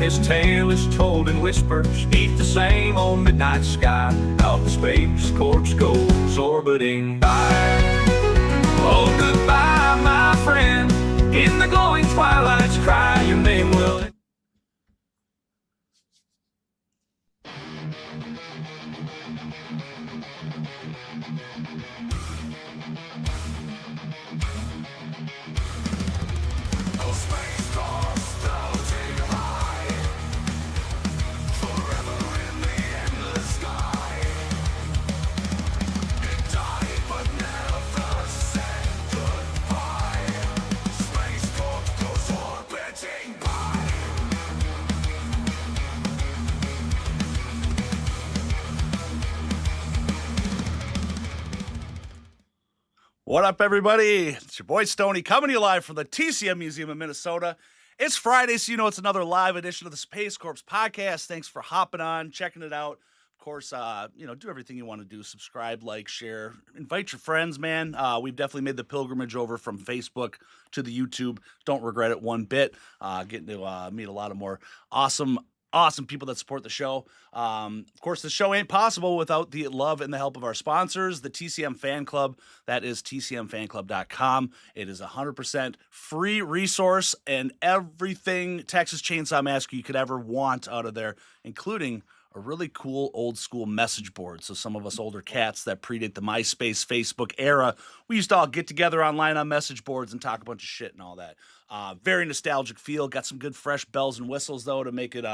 his tale is told in whispers, neath the same old midnight sky. How the Space Corps goes orbiting by. Oh, goodbye, my friend. In the glowing twilight's cry, your name will... What up, everybody? It's your boy Stoney coming to you live from the TCM Museum in Minnesota. It's Friday, so you know it's another live edition of the Space Corps podcast. Thanks for hopping on, checking it out. Of course, do everything you want to do. Subscribe, like, share, invite your friends, man. We've definitely made the pilgrimage over from Facebook to the YouTube. Don't regret it one bit. Getting to meet a lot of more awesome people that support the show. Of course, the show ain't possible without the love and the help of our sponsors, the TCM Fan Club. That is tcmfanclub.com. It is 100% free resource and everything Texas Chainsaw Massacre you could ever want out of there, including a really cool old school message board. So some of us older cats that predate the MySpace, Facebook era, we used to all get together online on message boards and talk a bunch of shit and all that. Very nostalgic feel. Got some good fresh bells and whistles though to make it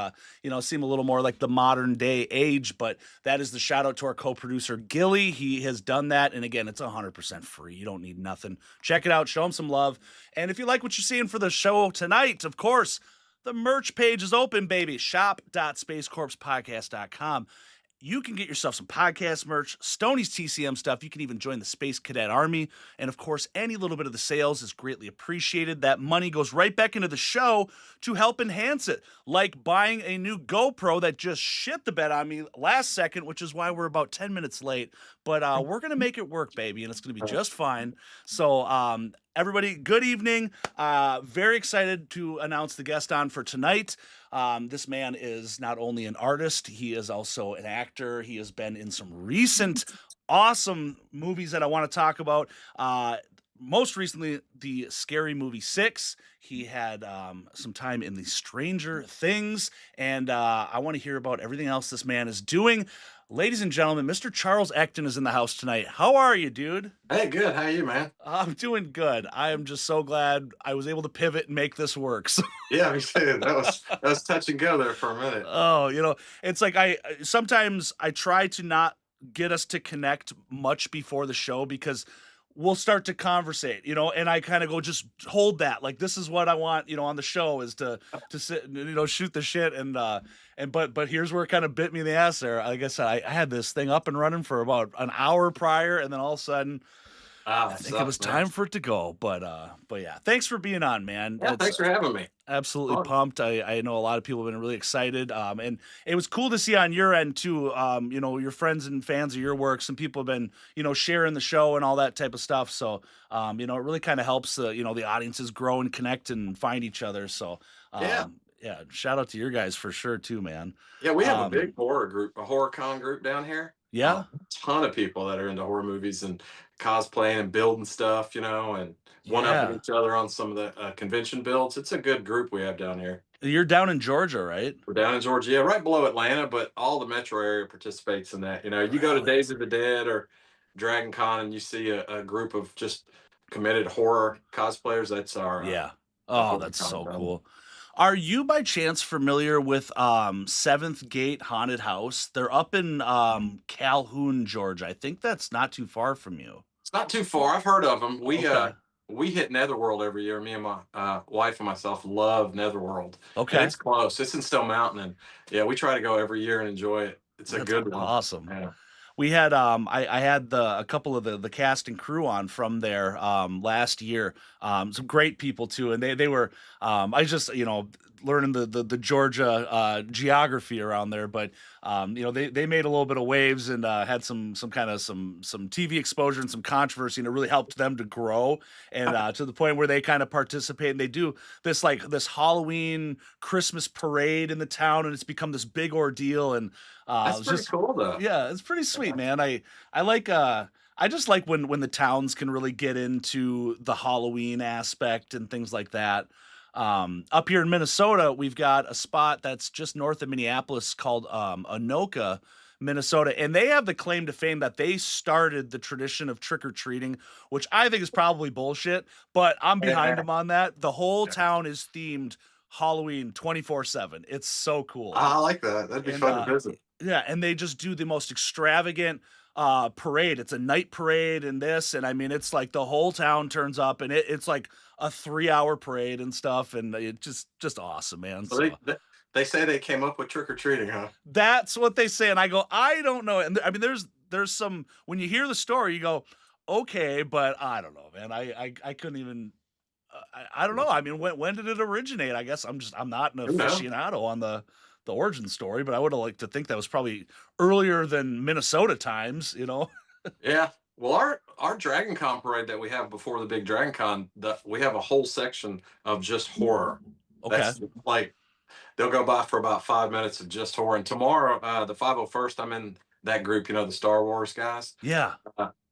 seem a little more like the modern day age. But that is the shout out to our co-producer Gilly. He has done that, and again, it's 100% free. You don't need nothing. Check it out. Show him some love. And if you like what you're seeing for the show tonight, of course, the merch page is open, baby. Shop.spacecorpspodcast.com. You can get yourself some podcast merch, Stoney's TCM stuff. You can even join the Space Cadet Army. And of course, any little bit of the sales is greatly appreciated. That money goes right back into the show to help enhance it. Like buying a new GoPro that just shit the bed on me last second, which is why we're about 10 minutes late. But we're going to make it work, baby, and it's going to be just fine. So, everybody, good evening. Very excited to announce the guest on for tonight. This man is not only an artist, he is also an actor. He has been in some recent awesome movies that I want to talk about. Most recently, the Scary Movie 6. He had some time in the Stranger Things, and I want to hear about everything else this man is doing. Ladies and gentlemen, Mr. Charles Ecton is in the house tonight. How are you, dude? Hey, good. How are you, man? I'm doing good. I am just so glad I was able to pivot and make this work. So. Yeah, me too. That was touch and go there for a minute. Oh, it's like sometimes I try to not get us to connect much before the show because we'll start to conversate, and I kind of go, just hold that. Like, this is what I want, on the show is to sit, shoot the shit. But here's where it kind of bit me in the ass there. Like I said, I had this thing up and running for about an hour prior, and then all of a sudden, I think it was time for it to go. But yeah, thanks for being on, man. Yeah, thanks for having me. Absolutely pumped. I know a lot of people have been really excited. And it was cool to see on your end too, your friends and fans of your work. Some people have been, sharing the show and all that type of stuff. So, it really kind of helps the audiences grow and connect and find each other. So, yeah, shout out to your guys for sure too, man. Yeah, we have a big horror group, a horror con group down here. Yeah. A ton of people that are into horror movies and cosplaying and building stuff, and one-upping each other on some of the convention builds. It's a good group we have down here. You're down in Georgia, right? We're down in Georgia, yeah, right below Atlanta, but all the metro area participates in that. You go to Days of the Dead or Dragon Con and you see a group of just committed horror cosplayers. That's our Oh, that's so cool. Are you by chance familiar with Seventh Gate Haunted House? They're up in Calhoun, Georgia. I think that's not too far from you. It's not too far. I've heard of them. We hit Netherworld every year. Me and my wife and myself love Netherworld. Okay. And it's close. It's in Stone Mountain, and yeah, we try to go every year and enjoy it. It's a good one. Awesome. Yeah. We had I had a couple of the cast and crew on from there last year. Some great people too, and they were I just learning the Georgia geography around there. But they made a little bit of waves and had some TV exposure and some controversy, and it really helped them to grow and to the point where they kind of participate and they do this Halloween Christmas parade in the town, and it's become this big ordeal. And That's it's pretty just cool, though. yeah, it's pretty sweet, man. I like I just like when the towns can really get into the Halloween aspect and things like that. Up here in Minnesota, we've got a spot that's just north of Minneapolis called Anoka, Minnesota, and they have the claim to fame that they started the tradition of trick or treating, which I think is probably bullshit, but I'm behind Yeah. them on that. The whole Yeah. town is themed Halloween 24/7. It's so cool. I like that. That'd be And fun to visit. yeah, and they just do the most extravagant parade. It's a night parade and this, and I mean it's like the whole town turns up and it's like a 3-hour parade and stuff, and it just awesome, man. So So they say they came up with trick or treating, huh? that's what they say, and I go, I don't know. And I mean there's some when you hear the story, you go, okay, but I don't know, man. I couldn't even I don't know. I mean, when did it originate? I guess I'm not an Who knows? aficionado on the origin story, but I would have liked to think that was probably earlier than Minnesota times, you know? Yeah. Well, our Dragon Con parade that we have before the big Dragon Con, we have a whole section of just horror. Okay. That's like they'll go by for about 5 minutes of just horror. And tomorrow, the 501st, I'm in that group, the Star Wars guys. Yeah.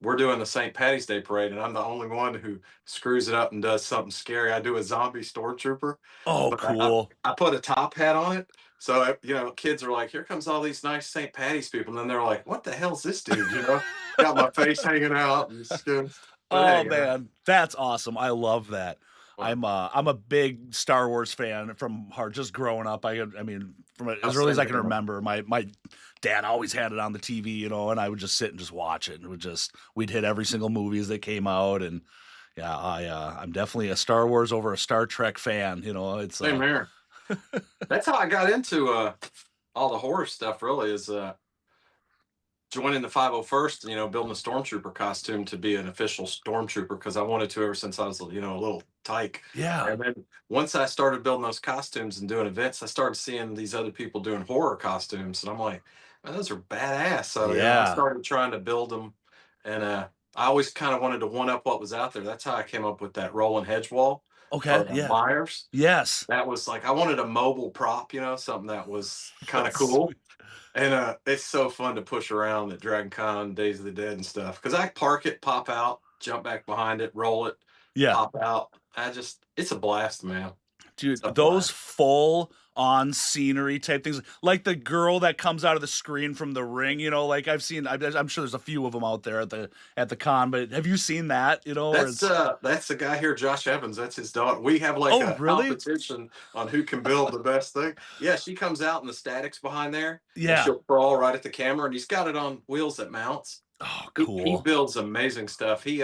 We're doing the St. Patty's Day parade, and I'm the only one who screws it up and does something scary. I do a zombie stormtrooper, Oh, but cool. I put a top hat on it. So, kids are like, here comes all these nice St. Patty's people. And then they're like, what the hell's this dude? Got my face hanging out. And skin. But Oh hey, man, that's awesome. I love that. well, I'm a big Star Wars fan from heart. Just growing up, I mean, from as early as I can remember, my dad always had it on the TV, and I would just sit and just watch it, and we'd hit every single movie as they came out, and yeah, I'm definitely a Star Wars over a Star Trek fan. It's same here. That's how I got into all the horror stuff, really, is joining the 501st, building a stormtrooper costume to be an official stormtrooper because I wanted to ever since I was, a little tyke. yeah, And then once I started building those costumes and doing events, I started seeing these other people doing horror costumes, and I'm like, man, those are badass. So I yeah. started trying to build them, and I always kind of wanted to one up what was out there. That's how I came up with that rolling hedge wall Okay, for yeah, Myers. yes. That was like I wanted a mobile prop, something that was kind of That's cool. sweet. And it's so fun to push around at Dragon Con, Days of the Dead and stuff. Because I park it, pop out, jump back behind it, roll it, Yeah. pop out. it's a blast, man. Dude, It's a those blast. full on scenery type things, like the girl that comes out of the screen from The Ring, like I'm sure there's a few of them out there at the con, but have you seen that? Where That's the guy here, Josh Evans. That's his daughter. We have like oh, a really? competition on who can build the best thing. Yeah, she comes out and the static's behind there. And Yeah. she'll crawl right at the camera, and he's got it on wheels that mounts. Oh, He cool. builds amazing stuff. He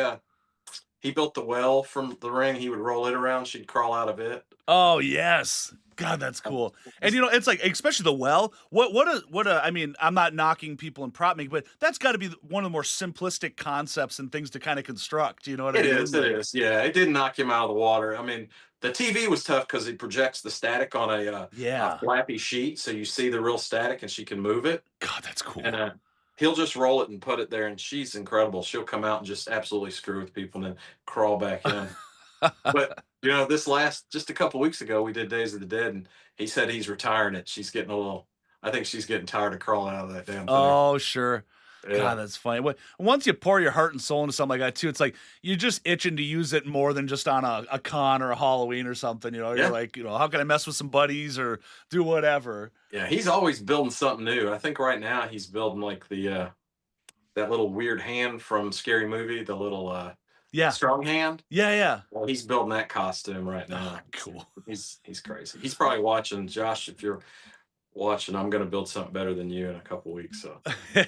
built the well from The Ring. He would roll it around. She'd crawl out of it. Oh, yes. God, that's cool. And it's like, especially the well. I mean, I'm not knocking people in prop making, but that's got to be one of the more simplistic concepts and things to kind of construct. You know what I It mean? is. It is. Yeah, it didn't knock him out of the water. I mean, the TV was tough because it projects the static on a Yeah. flappy sheet, so you see the real static, and she can move it. God, that's cool. And he'll just roll it and put it there, and she's incredible. She'll come out and just absolutely screw with people and then crawl back in. But just a couple weeks ago, we did Days of the Dead, and he said he's retiring it. I think she's getting tired of crawling out of that damn thing. Oh, sure. Yeah. God, that's funny. Once you pour your heart and soul into something like that too, it's like you're just itching to use it more than just on a con or a Halloween or something. Yeah. You're like, how can I mess with some buddies or do whatever? Yeah, he's always building something new. I think right now he's building like that little weird hand from Scary Movie, the little Yeah. strong hand. Yeah. Well, he's building that costume right Oh, now. cool. He's crazy. He's probably watching. Josh, if you're watching, I'm going to build something better than you in a couple weeks. So I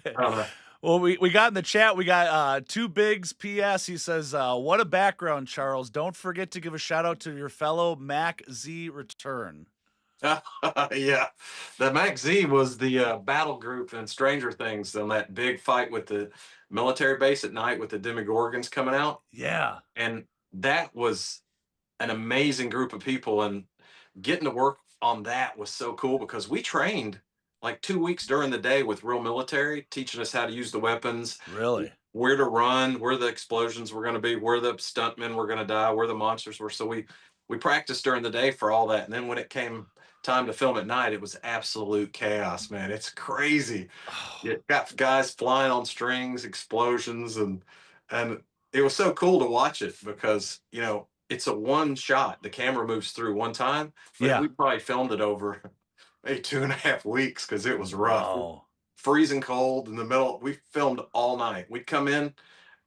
don't know. Well, we got in the chat, we got Two Bigs PS. He says, what a background, Charles. Don't forget to give a shout out to your fellow Mac Z return. Yeah, the Mac Z was the battle group in Stranger Things on that big fight with the military base at night with the Demogorgons coming out. Yeah. And that was an amazing group of people. And getting to work on that was so cool because we trained like 2 weeks during the day with real military, teaching us how to use the weapons, Really? where to run, where the explosions were going to be, where the stuntmen were going to die, where the monsters were. So we practiced during the day for all that, and then when it came time to film at night, it was absolute chaos, man. It's crazy. Oh, You got guys flying on strings, explosions, and it was so cool to watch it because it's a one shot. The camera moves through one time, but yeah. we probably filmed it over maybe 2.5 weeks because it was rough. Wow. Freezing cold in the middle. We filmed all night. We'd come in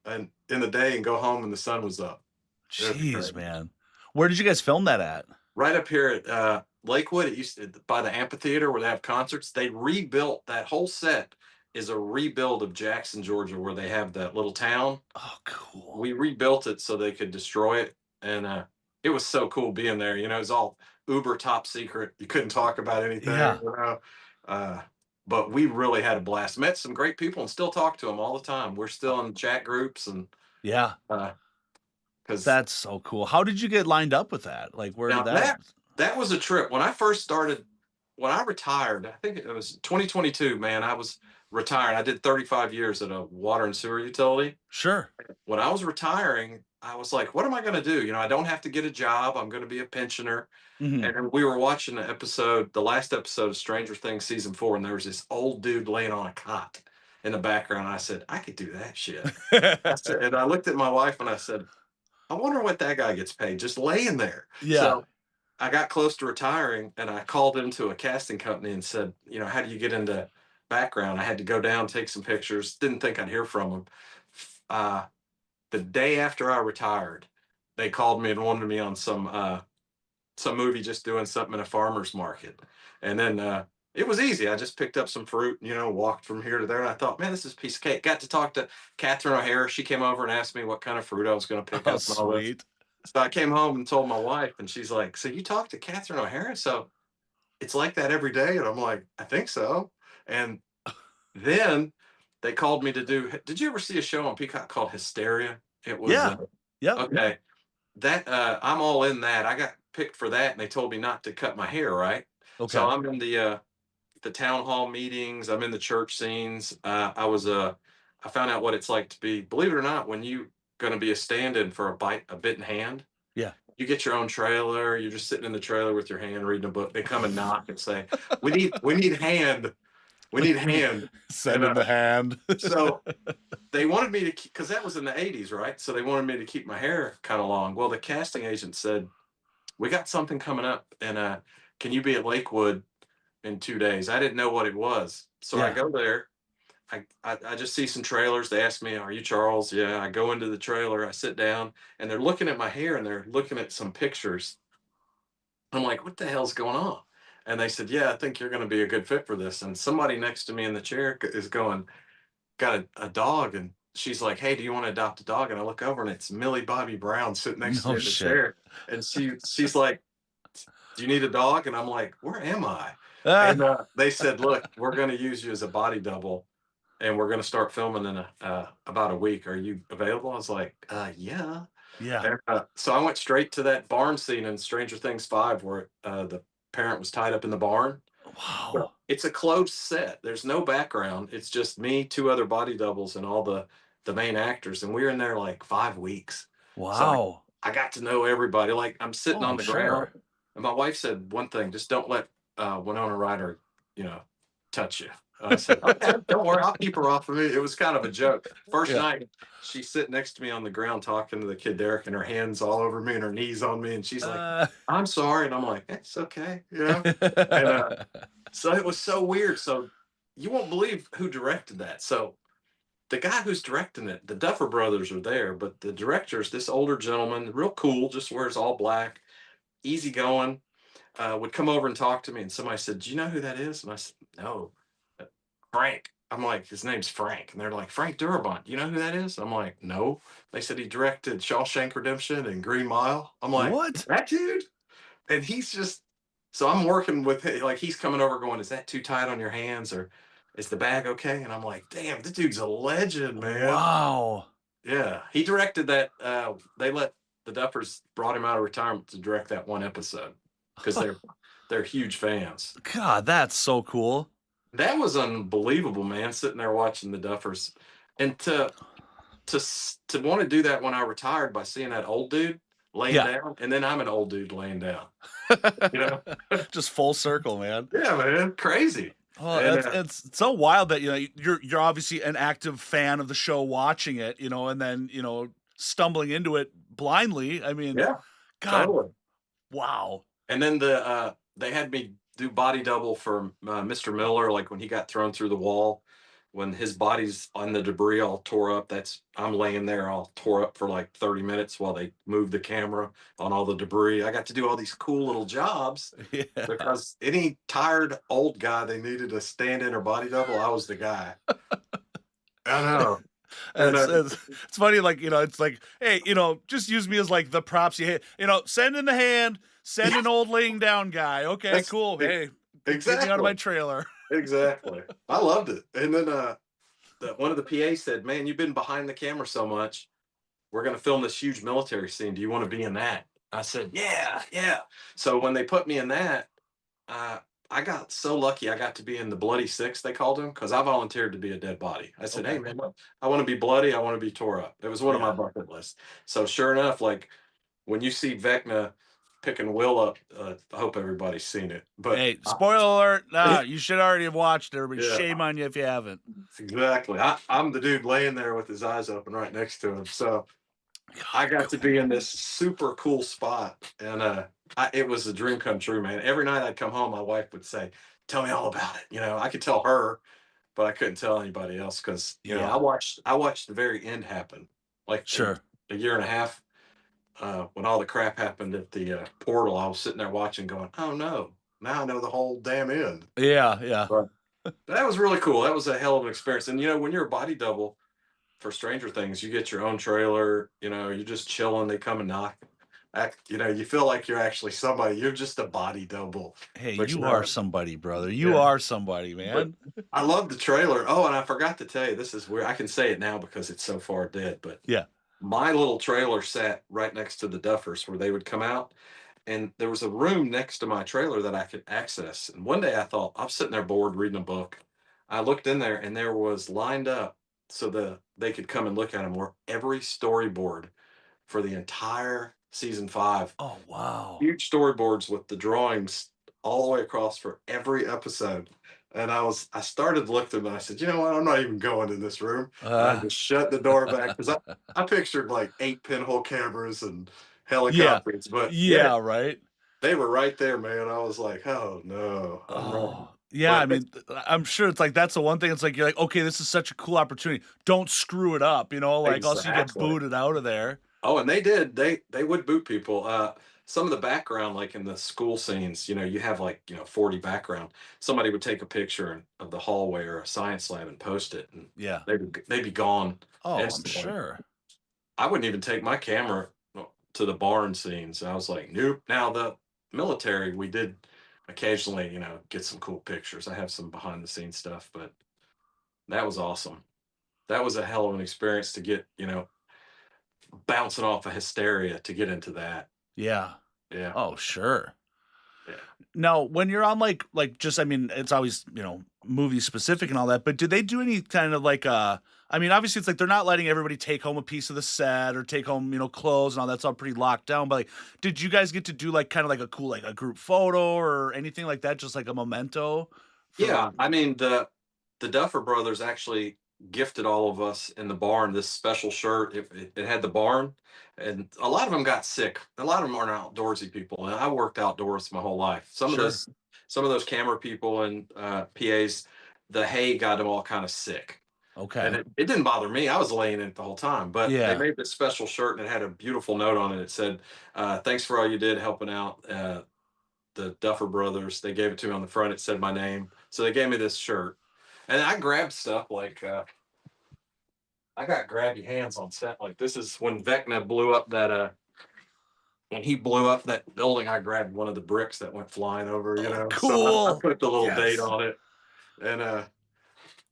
the day and go home and the sun was up. It was Jeez, great. man. Where did you guys film that at? Right up here at Lakewood, it used to, by the amphitheater where they have concerts. They rebuilt that whole set. Is a rebuild of Jackson, Georgia, where they have that little town. Oh, cool. We rebuilt it so they could destroy it, and it was so cool being there. It was all uber top secret. You couldn't talk about anything. Yeah. Uh, but we really had a blast. Met some great people and still talk to them all the time. We're still in chat groups and Yeah. because That's so cool. How did you get lined up with that? Like, where now did that? that was a trip. When I first started, when I retired, I think it was 2022, man, I was retired. I did 35 years at a water and sewer utility. Sure. When I was retiring, I was like, what am I going to do? I don't have to get a job. I'm going to be a pensioner. Mhm. And then we were watching the last episode of Stranger Things season 4, and there was this old dude laying on a cot in the background. I said, I could do that shit. And I looked at my wife and I said, I wonder what that guy gets paid just laying there. Yeah. So I got close to retiring and I called into a casting company and said, how do you get into background? I had to go down, take some pictures. Didn't think I'd hear from them. The day after I retired, they called me and wanted me on some movie just doing something in a farmer's market. And then it was easy. I just picked up some fruit, walked from here to there. And I thought, man, this is a piece of cake. Got to talk to Catherine O'Hara. She came over and asked me what kind of fruit I was going to pick Oh, up and all this. sweet. So I came home and told my wife, and she's like, so you talked to Catherine O'Hara? So it's like that every day? And I'm like, I think so. And then they called me to did you ever see a show on Peacock called Hysteria? It was, Yeah. Yep. okay. That I'm all in that. I got picked for that, and they told me not to cut my hair, right? So Okay. I'm in the town hall meetings. I'm in the church scenes. I found out what it's like to be, believe it or not, when you going to be a stand-in for a bitten hand. Yeah. You get your own trailer. You're just sitting in the trailer with your hand reading a book. They come and knock and say, "We need hand. We need hand." Send And in the hand. so they wanted me to, because that was in the 80s, right? So they wanted me to keep my hair kind of long. Well, the casting agent said, we got something coming up, and can you be at Lakewood in 2 days? I didn't know what it was. So I Yeah. go there. I just see some trailers. They ask me, are you Charles? Yeah. I go into the trailer. I sit down, and they're looking at my hair, and they're looking at some pictures. I'm like, what the hell's going on? And they said, yeah, I think you're going to be a good fit for this. And somebody next to me in the chair is going, got a dog, and she's like, hey, do you want to adopt a dog? And I look over and it's Millie Bobby Brown sitting next to No me in the shit. chair. And she's like, do you need a dog? And I'm like, where am I? Ah, And they said, look, we're going to use you as a body double, and we're going to start filming in about a week. Are you available? I was like, yeah. yeah. And, so I went straight to that barn scene in Stranger Things 5 where the parent was tied up in the barn. Wow. Well, it's a closed set. There's no background. It's just me, two other body doubles, and all the main actors. And we were in there like 5 weeks. So Wow. I got to know everybody. Like I'm sitting Oh, on I'm the ground, sure. and my wife said one thing: just don't let Winona Ryder, touch you. I said, okay, don't worry, I'll keep her off of me. It was kind of a joke. First Yeah. night, she's sitting next to me on the ground talking to the kid Derek, and her hands all over me and her knees on me, and she's like, Uh, "I'm sorry," and I'm like, "It's okay," And so it was so weird. So you won't believe who directed that. So the guy who's directing it, the Duffer Brothers are there, but the director's this older gentleman, real cool, just wears all black, easygoing, would come over and talk to me. And somebody said, do you know who that is? And I said, no. "Uh, Frank." I'm like, his name's Frank. And they're like, Frank Darabont. Do you know who that is? I'm like, no. They said he directed Shawshank Redemption and Green Mile. I'm like, what? that dude? And he's just, so I'm working with like he's coming over going, is that too tight on your hands, or is the bag okay? And I'm like, damn, this dude's a legend, man. Wow. Yeah, he directed that. They let the Duffers brought him out of retirement to direct that one episode. because they're huge fans. God, that's so cool. That was unbelievable, man. Sitting there watching the Duffers, and to want to do that when I retired by seeing that old dude laying Yeah. down, and then I'm an old dude laying down. You know? Just full circle, man. Yeah, man, crazy. Well, And it's so wild that you're obviously an active fan of the show, watching it, and then stumbling into it blindly. I mean, yeah, God, totally. wow. And then they had me do body double for Mr. Miller, like when he got thrown through the wall, when his body's on the debris all tore up. I'm laying there all tore up for like 30 minutes while they moved the camera on all the debris. I got to do all these cool little jobs Yeah. because any tired old guy they needed to stand in or body double, I was the guy. I know. And, It's funny, like, it's like, hey, just use me as like the props you hit, send in the hand, send an old laying down guy. Okay, That's cool. Hey, get me out of exactly. my trailer. Exactly. I loved it. And then one of the PAs said, "Man, you've been behind the camera so much. We're going to film this huge military scene. Do you want to be in that?" I said, "Yeah, yeah." So when they put me in that, uh, I got so lucky. I got to be in the Bloody Six, they called him, because I volunteered to be a dead body. I said, Okay. "Hey, man, I want to be bloody. I want to be tore up." It was one of my Yeah. bucket lists. So sure enough, like when you see Vecna picking Will up, I hope everybody's seen it. But Hey, spoiler alert. Nah, you should already have watched it. Everybody, yeah, shame on you if you haven't. exactly. I'm the dude laying there with his eyes open right next to him. So I God, got to be in this super cool spot, and it was a dream come true, man. Every night I'd come home, my wife would say, "Tell me all about it." I could tell her, but I couldn't tell anybody else because Yeah. I watched the very end happen, like Sure. a year and a half. When all the crap happened at the portal, I was sitting there watching, going, "Oh no, now I know the whole damn end." Yeah, yeah. But that was really cool. That was a hell of an experience. And when you're a body double for Stranger Things, you get your own trailer. You're just chilling. They come and knock. You feel like you're actually somebody. You're just a body double. Hey, But you are somebody, brother. You yeah. are somebody, But man. I love the trailer. Oh, and I forgot to tell you, this is where I can say it now because it's so far dead. But Yeah. my little trailer sat right next to the Duffers where they would come out. And there was a room next to my trailer that I could access. And one day I thought, I'm sitting there bored reading a book. I looked in there and there was lined up so they could come and look at them were every storyboard for the entire season 5. Oh, wow. Huge storyboards with the drawings all the way across for every episode. And I started to look through them and I said, you know what? I'm not even going in this room. And I just shut the door back because I pictured like 8 pinhole cameras and Yeah. helicopters. But yeah, Yeah, right. they were right there, man. I was like, oh no, I'm running. Oh, yeah. I But mean, I'm sure it's like that's the one thing. It's like you're like, okay, this is such a cool opportunity. Don't screw it up, like else you get exactly. booted out of there. Oh, and they did. They would boot people. Some of the background, like in the school scenes, you have like 40 background. Somebody would take a picture of the hallway or a science lab and post it, and Yeah. they'd be gone Oh, I'm instantly. sure. I wouldn't even take my camera to the barn scenes. I was like, nope. Now the military, we did occasionally, get some cool pictures. I have some behind the scenes stuff, but that was awesome. That was a hell of an experience to get, bouncing off of hysteria to get into that. Yeah. Yeah. Oh, sure. Yeah. Now, when you're on like just, I mean, it's always, movie specific and all that, but do they do any kind of like I mean, obviously it's like they're not letting everybody take home a piece of the set or take home, clothes and all that's all pretty locked down. But like, did you guys get to do like kind of like a cool like a group photo or anything like that, just like a memento? Yeah. I mean, the Duffer Brothers actually gifted all of us in the barn this special shirt. It had the barn, and a lot of them got sick. A lot of them aren't outdoorsy people, and I worked outdoors my whole life. Sure. Some of those camera people and PAs, the hay got them all kind of sick. Okay. And it didn't bother me. I was laying in it the whole time. But they Yeah. made this special shirt and it had a beautiful note on it. It said, thanks for all you did helping out the Duffer Brothers. They gave it to me on the front. It said my name. So they gave me this shirt. And I grabbed stuff like I got grabby hands on set. Like this is when Vecna blew up that when he blew up that building, I grabbed one of the bricks that went flying over, Oh, So I cool. put the little date Yes. on it. And a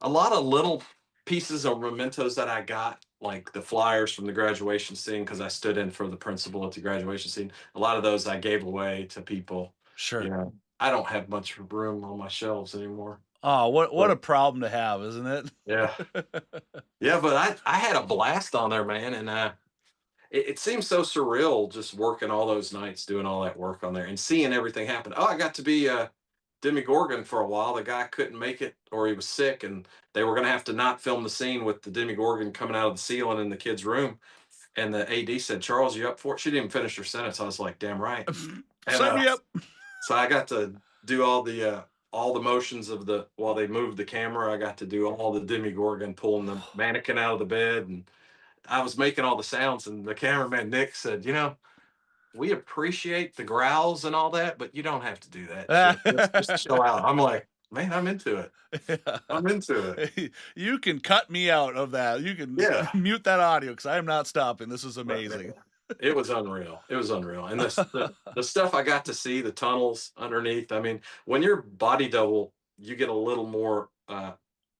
lot of little pieces of mementos that I got, like the flyers from the graduation scene, because I stood in for the principal at the graduation scene. A lot of those I gave away to people. Sure. I don't have much room on my shelves anymore. Oh, what But a problem to have, isn't it? yeah, yeah, but I had a blast on there, man, and it seems so surreal just working all those nights, doing all that work on there, and seeing everything happen. Oh, I got to be Demi Gorgon for a while. The guy couldn't make it, or he was sick, and they were going to have to not film the scene with the Demi Gorgon coming out of the ceiling in the kid's room. And the AD said, "Charles, you up for it?" She didn't even finish her sentence. I was like, "Damn right." And Sign me up. so I got to do all the motions of the while they moved the camera. I got to do all the Demi Gorgon pulling the mannequin out of the bed, and I was making all the sounds. And the cameraman Nick said, "We appreciate the growls and all that, but you don't have to do that shit. Just chill out." I'm like, "Man, I'm into it. I'm into it." You can cut me out of that. You can Yeah. mute that audio because I am not stopping. This is But, amazing. it was unreal. It was unreal. And the stuff I got to see, the tunnels underneath. I mean, when you're body double, you get a little more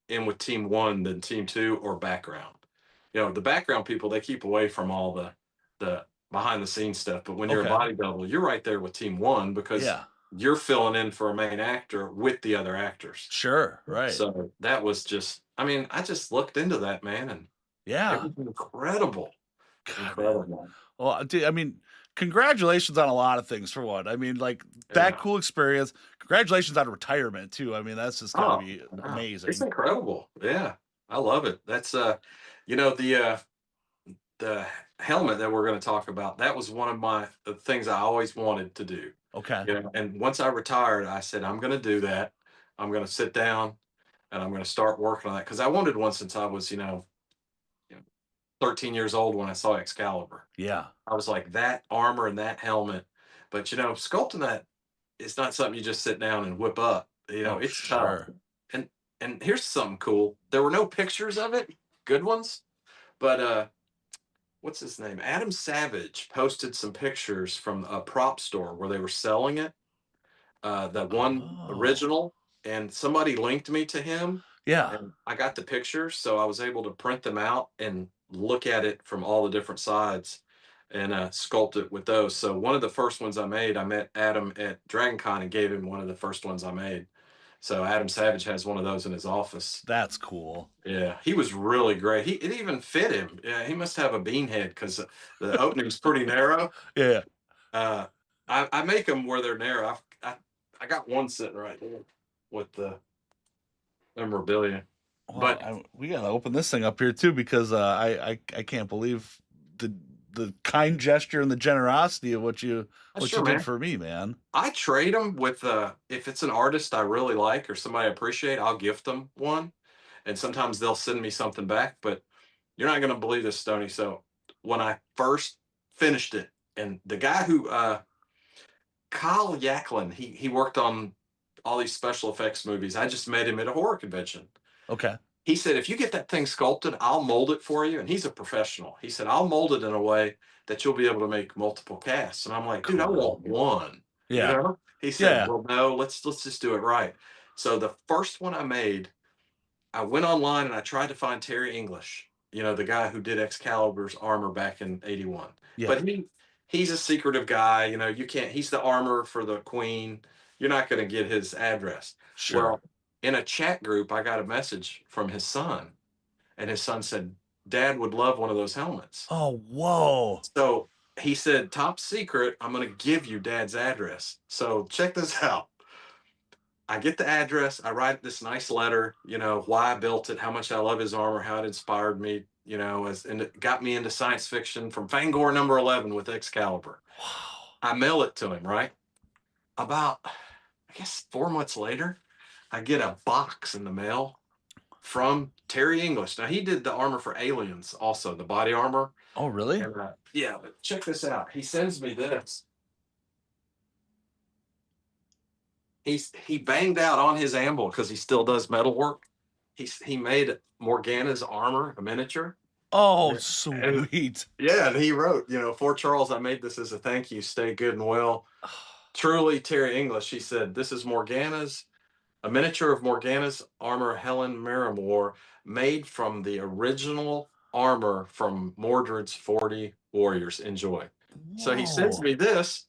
in with team one than team two or background. The background people, they keep away from all the behind the scenes stuff. But when you're a Okay. body double, you're right there with team one because Yeah. you're filling in for a main actor with the other actors. Sure. Right. So that was just, I mean, I just looked into that, man, and it Yeah. was incredible. God, man. Incredible. Well, I mean, congratulations on a lot of things for one. I mean, like that Yeah. cool experience. Congratulations on retirement too. I mean, that's just gotta Oh, be wow. amazing. It's incredible. Yeah. I love it. That's the helmet that we're going to talk about, that was one of the things I always wanted to do. Okay. And once I retired, I said, I'm going to do that. I'm going to sit down and I'm going to start working on that because I wanted one since I was, 13 years old when I saw Excalibur. Yeah. I was like, that armor and that helmet. But sculpting that is not something you just sit down and whip up. Oh, It's tough. sure. And here's something cool. There were no pictures of it, good ones, but what's his name? Adam Savage posted some pictures from a prop store where they were selling it, the one Oh. original, and somebody linked me to him, Yeah. and I got the pictures, so I was able to print them out and look at it from all the different sides and sculpt it with those. So one of the first ones I made, I met Adam at DragonCon and gave him one of the first ones I made. So Adam Savage has one of those in his office. That's cool. Yeah, he was really great. It even fit him. Yeah, he must have a bean head because the opening's pretty narrow. Yeah. Uh, I make them where they're narrow. I got one sitting right there with the memorabilia. Well, But we gotta open this thing up here too because I can't believe the kind gesture and the generosity of what you sure, did man, for me, man. I trade them with if it's an artist I really like or somebody I appreciate, I'll gift them one, and sometimes they'll send me something back. But you're not going to believe this, Stony. So when I first finished it, and the guy who Kyle Yaklin, he worked on all these special effects movies. I just met him at a horror convention. Okay. He said, if you get that thing sculpted, I'll mold it for you. And he's a professional. He said, I'll mold it in a way that you'll be able to make multiple casts. And I'm like, dude, I want one. Yeah. He said, Yeah. well, no, let's just do it right. So the first one I made, I went online and I tried to find Terry English, the guy who did Excalibur's armor back in '81. Yeah. But he's a secretive guy. You can't. He's the armor for the queen. You're not going to get his address. Sure. Well, in a chat group, I got a message from his son, and his son said, "Dad would love one of those helmets." Oh, whoa. So he said, "Top secret, I'm going to give you Dad's address." So check this out. I get the address. I write this nice letter, why I built it, how much I love his armor, how it inspired me, and it got me into science fiction from Fangor number 11 with Excalibur. Wow. I mail it to him, right? About, I guess, 4 months later, I get a box in the mail from Terry English. Now, he did the armor for Aliens also, the body armor. Oh, really? And, yeah, but check this out. He sends me this. He banged out on his anvil because he still does metal work. He made Morgana's armor, a miniature. Oh, Yeah. sweet. And he wrote, for Charles, I made this as a thank you. Stay good and well. Truly, Terry English. He said, this is a miniature of Morgana's armor, Helen Marimore, made from the original armor from Mordred's 40 warriors. Enjoy. So he sends Whoa. me this,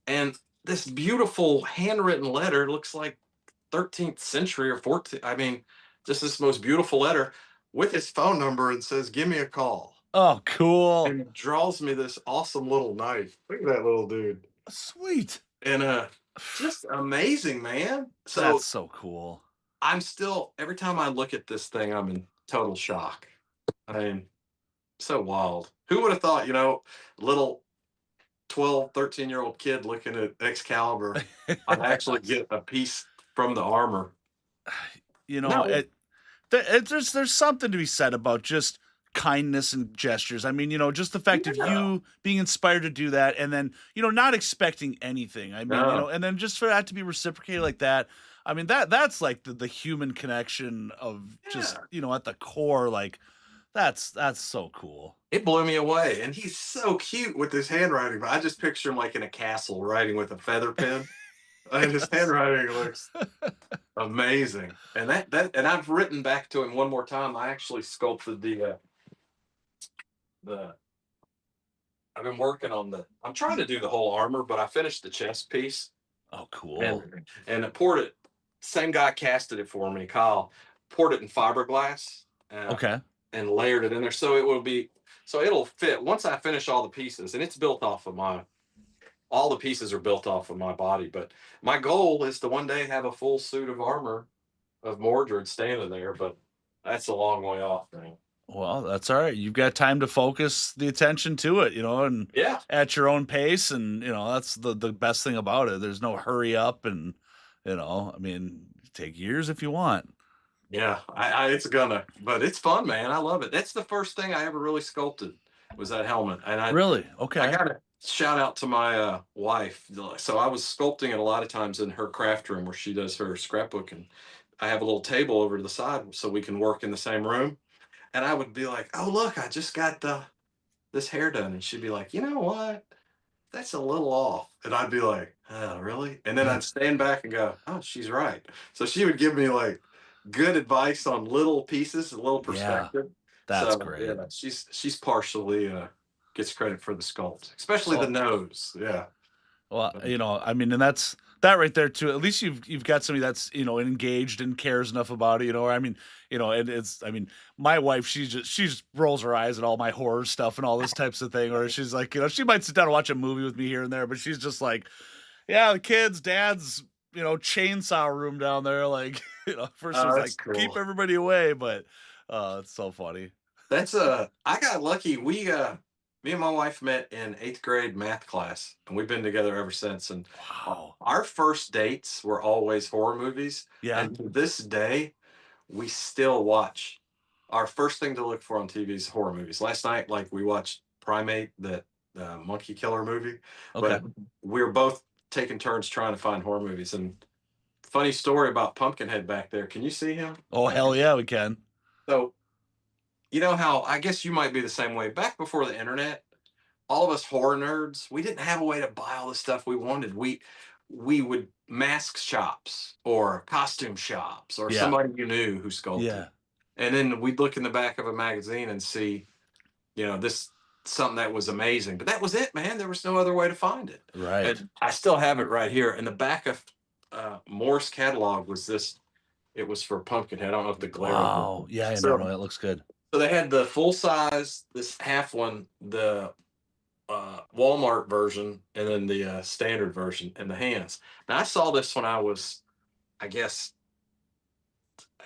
and this beautiful handwritten letter, looks like 13th century or 14th. I mean, just this most beautiful letter with his phone number and says, "Give me a call." Oh, cool. And draws me this awesome little knife. Look at that little dude. Sweet. And just amazing, man. That's So so cool. I'm still, every time I look at this thing, I'm in total shock. I mean, so wild. Who would have thought, little 12, 13-year-old kid looking at Excalibur, I'd actually get a piece from the armor. You know, No. there's something to be said about just kindness and gestures. I mean, just the fact of Yeah. you being inspired to do that and then, not expecting anything. I mean, No. and then just for that to be reciprocated like that. I mean, that's like the human connection of just, Yeah. at the core, like that's so cool. It blew me away. And he's so cute with his handwriting. But I just picture him like in a castle writing with a feather pen. And his Yes. handwriting looks amazing. And and I've written back to him one more time. I actually sculpted the I've been working on I'm trying to do the whole armor, but I finished the chest piece Oh, cool. and I poured it. Same guy casted it for me, Kyle. Poured it in fiberglass Okay. and layered it in there, so it'll fit once I finish all the pieces. And it's built off of all the pieces are built off of my body. But my goal is to one day have a full suit of armor of Mordred standing there. But that's a long way off, man. Well, that's all right. You've got time to focus the attention to it, and Yeah. at your own pace. And, that's the best thing about it. There's no hurry up. And, I mean, take years if you want. Yeah, but it's fun, man. I love it. That's the first thing I ever really sculpted was that helmet. And Really? I Okay. gotta shout out to my wife. So I was sculpting it a lot of times in her craft room where she does her scrapbooking. I have a little table over to the side so we can work in the same room. And I would be like, "Oh, look, I just got this hair done." And she'd be like, "You know what? That's a little off." And I'd be like, "Oh, really?" And then I'd stand back and go, "Oh, she's right." So she would give me like good advice on little pieces, a little Yeah, perspective. that's So great. yeah, she's partially gets credit for the sculpt, especially the Well, nose. Yeah. well, Um, I mean, and that's that right there too. At least you've got somebody that's engaged and cares enough about it. Or I mean, and I mean, my wife, she just rolls her eyes at all my horror stuff and all this types of thing. Or she's like, she might sit down and watch a movie with me here and there, but she's just like, yeah, the kids, dad's, chainsaw room down there. Like, first she oh, was that's like, keep cool. everybody away, but it's so funny. That's I got lucky. Me and my wife met in 8th grade math class, and we've been together ever since. And Wow. our first dates were always horror movies. Yeah. And to this day, we still watch. Our first thing to look for on TV is horror movies. Last night, like we watched Primate, that monkey killer movie, Okay. but we were both taking turns trying to find horror movies. And funny story about Pumpkinhead back there. Can you see him? Oh, hell yeah, we can. So you know how I guess you might be the same way. Back before the internet, all of us horror nerds, we didn't have a way to buy all the stuff we wanted. We would mask shops or costume shops or Yeah. somebody you knew who sculpted. Yeah. And then we'd look in the back of a magazine and see, this something that was amazing. But that was it, man. There was no other way to find it. Right. And I still have it right here. In the back of Moore's catalog was this. It was for Pumpkinhead. I don't know if the glare. Wow. Yeah, no, So, that looks good. so they had the full size, this half one, the Walmart version, and then the standard version in the hands. Now I saw this when I was, I guess,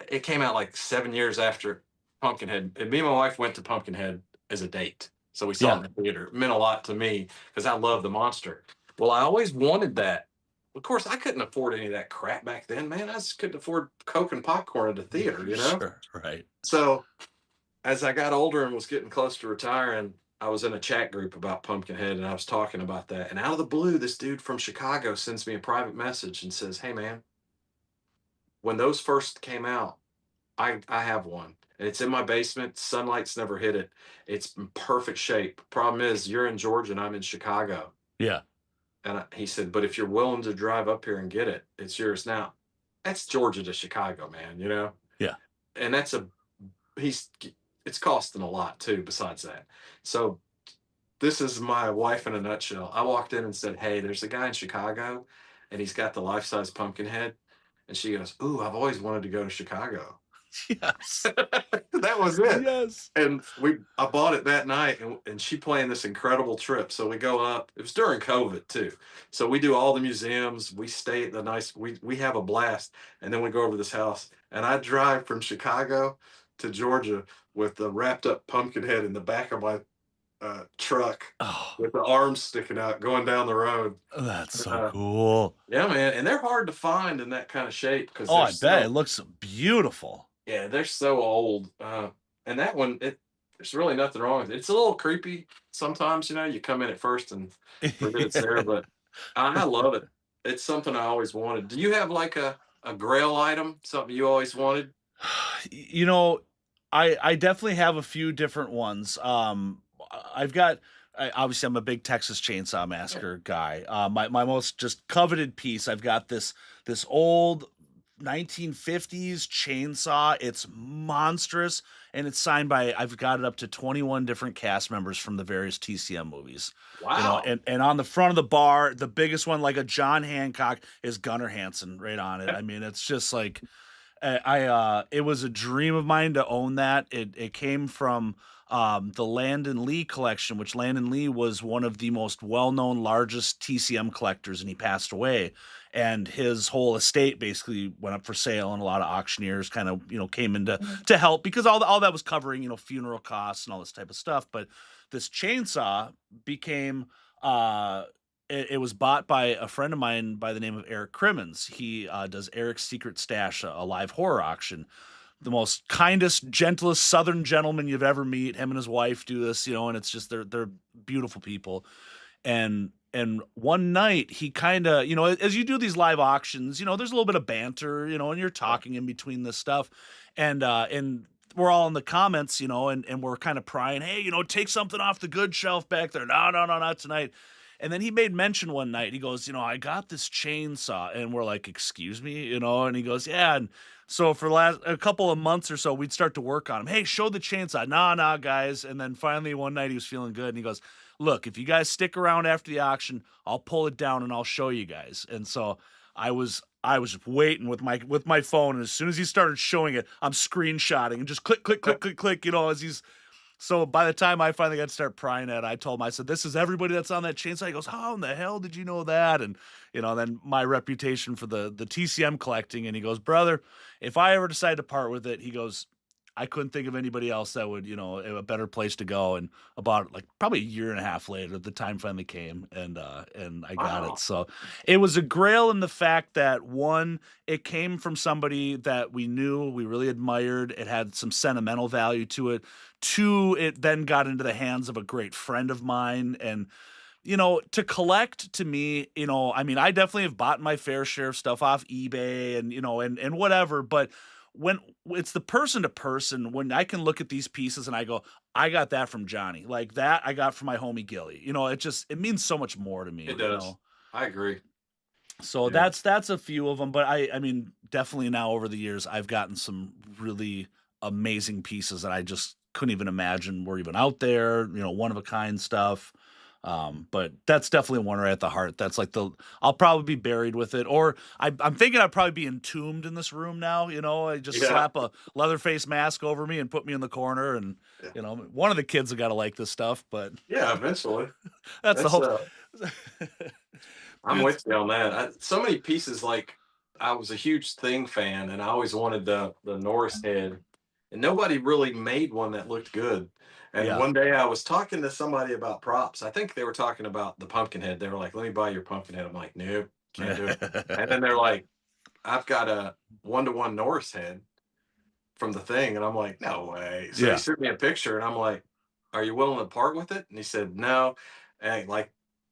it came out like 7 years after Pumpkinhead. And me and my wife went to Pumpkinhead as a date, so we saw Yeah. it in the theater. It meant a lot to me because I love the monster. Well, I always wanted that. Of course, I couldn't afford any of that crap back then, man. I just couldn't afford Coke and popcorn at the theater, you know. Sure. Right. So as I got older and was getting close to retiring, I was in a chat group about Pumpkinhead and I was talking about that. And out of the blue, this dude from Chicago sends me a private message and says, "Hey, man, when those first came out, I have one. And it's in my basement. Sunlight's never hit it. It's in perfect shape. Problem is, you're in Georgia and I'm in Chicago." Yeah. And he said, "But if you're willing to drive up here and get it, it's yours." Now, that's Georgia to Chicago, man, you know? Yeah. And he's it's costing a lot too, besides that. So this is my wife in a nutshell. I walked in and said, "Hey, there's a guy in Chicago, and he's got the life-size pumpkin head." And she goes, "Ooh, I've always wanted to go to Chicago." Yes. That was it. Yes. And I bought it that night, and she planned this incredible trip. So we go up. It was during COVID too. So we do all the museums. We stay at the nice. We have a blast, and then we go over to this house. And I drive from Chicago to Georgia with the wrapped up pumpkin head in the back of my truck Oh, with the arms sticking out, going down the road. that's so Uh, cool. yeah, man, and they're hard to find in that kind of shape because Oh, they're I bet it so looks beautiful. yeah, they're so old. And that one, there's really nothing wrong with it. It's a little creepy sometimes, you come in at first and forget it's there, but I love it. It's something I always wanted. Do you have like a grail item, something you always wanted? You know, I definitely have a few different ones. I've got obviously I'm a big Texas Chainsaw Massacre guy. My most just coveted piece. I've got this old 1950s chainsaw. It's monstrous, and it's signed by I've got it up to 21 different cast members from the various TCM movies. Wow. And on the front of the bar, the biggest one, like a John Hancock, is Gunnar Hansen right on it. I mean, it's just like it was a dream of mine to own that. It came from the Landon Lee collection, which Landon Lee was one of the most well-known, largest TCM collectors, and he passed away. And his whole estate basically went up for sale, and a lot of auctioneers kind of came into to help because all that was covering funeral costs and all this type of stuff. But this chainsaw became it was bought by a friend of mine by the name of Eric Crimmins. He does Eric's Secret Stash, a live horror auction. The most kindest, gentlest Southern gentleman you've ever meet. Him and his wife do this, and it's just they're beautiful people. And one night he kind of, as you do these live auctions, there's a little bit of banter, and you're talking in between this stuff, and we're all in the comments, and we're kind of prying, hey, take something off the good shelf back there. No, no, no, not tonight. And then he made mention one night. He goes, I got this chainsaw, and we're like, excuse me, and he goes, yeah. And so for a couple of months or so, we'd start to work on him. Hey, show the chainsaw. Nah, guys. And then finally one night he was feeling good, and he goes, look, if you guys stick around after the auction, I'll pull it down and I'll show you guys. And so I was just waiting with my phone, and as soon as he started showing it, I'm screenshotting and just click, click, click, click, click, as he's. So by the time I finally got to start prying at it, I told him, I said, this is everybody that's on that chainsaw. He goes, how in the hell did you know that? And, then my reputation for the TCM collecting. And he goes, brother, if I ever decide to part with it, he goes, I couldn't think of anybody else that would, a better place to go. And about like probably a year and a half later, the time finally came, and I got Wow. it. So it was a grail in the fact that one, it came from somebody that we knew, we really admired. It had some sentimental value to it. Two, it then got into the hands of a great friend of mine. And to collect to me, I mean, I definitely have bought my fair share of stuff off eBay and, and whatever, but when it's the person to person, when I can look at these pieces and I go, I got that from Johnny, like that I got from my homie Gilly, it means so much more to me, It does. I agree. So Yeah. that's a few of them, but I mean, definitely now over the years, I've gotten some really amazing pieces that I just couldn't even imagine were even out there, one of a kind stuff. But that's definitely one right at the heart. That's like I'll probably be buried with it, or I'm thinking I'd probably be entombed in this room now. I just Yeah. slap a Leatherface mask over me and put me in the corner, and Yeah. one of the kids have got to like this stuff. But Yeah, eventually. that's the That's whole. I'm Dude, with you on that. So many pieces. Like I was a huge Thing fan, and I always wanted the Norris head, and nobody really made one that looked good. And yeah. one day I was talking to somebody about props. I think they were talking about the pumpkin head. They were like, "Let me buy your pumpkin head." I'm like, "Nope, can't do it." And then they're like, "I've got a 1-to-1 Norris head from the Thing," and I'm like, "No way." So he Yeah. sent me a picture, and I'm like, "Are you willing to part with it?" And he said, "No." And like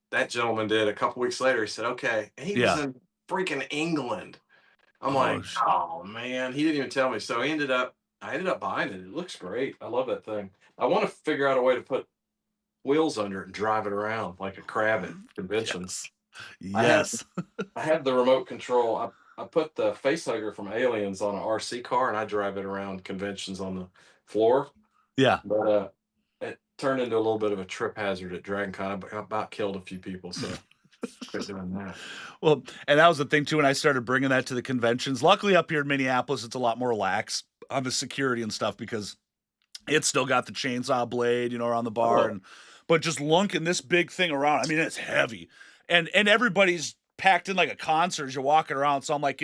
that gentleman did a couple weeks later, he said, "Okay." And he was Yeah. in freaking England. I'm Oh, like, "Oh man," he didn't even tell me. So I ended up buying it. It looks great. I love that thing. I want to figure out a way to put wheels under it and drive it around like a crab at conventions. yes. I have Yes. I have the remote control. I put the face hugger from Aliens on an RC car, and I drive it around conventions on the floor. Yeah. But turned into a little bit of a trip hazard at Dragon Con. I about killed a few people, so quit doing that. Well, and that was the thing too when I started bringing that to the conventions. Luckily, up here in Minneapolis, it's a lot more lax on the security and stuff because it's still got the chainsaw blade, around the bar, Oh, but just lunking this big thing around. I mean, it's heavy, and everybody's packed in like a concert as you're walking around. So I'm like,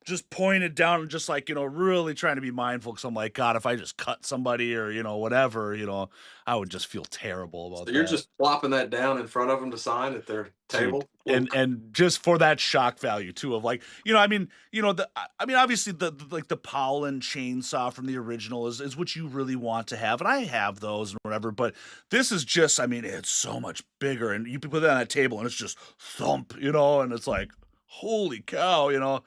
just pointed down and just like, really trying to be mindful because I'm like, God, if I just cut somebody or whatever, I would just feel terrible so about you're that. just plopping that down in front of them to sign at their Dude, table? and just for that shock value too of like, obviously like the Pollen chainsaw from the original is what you really want to have, and I have those and whatever, but this is just, it's so much bigger, and you put that on that table and it's just thump, and it's like, holy cow,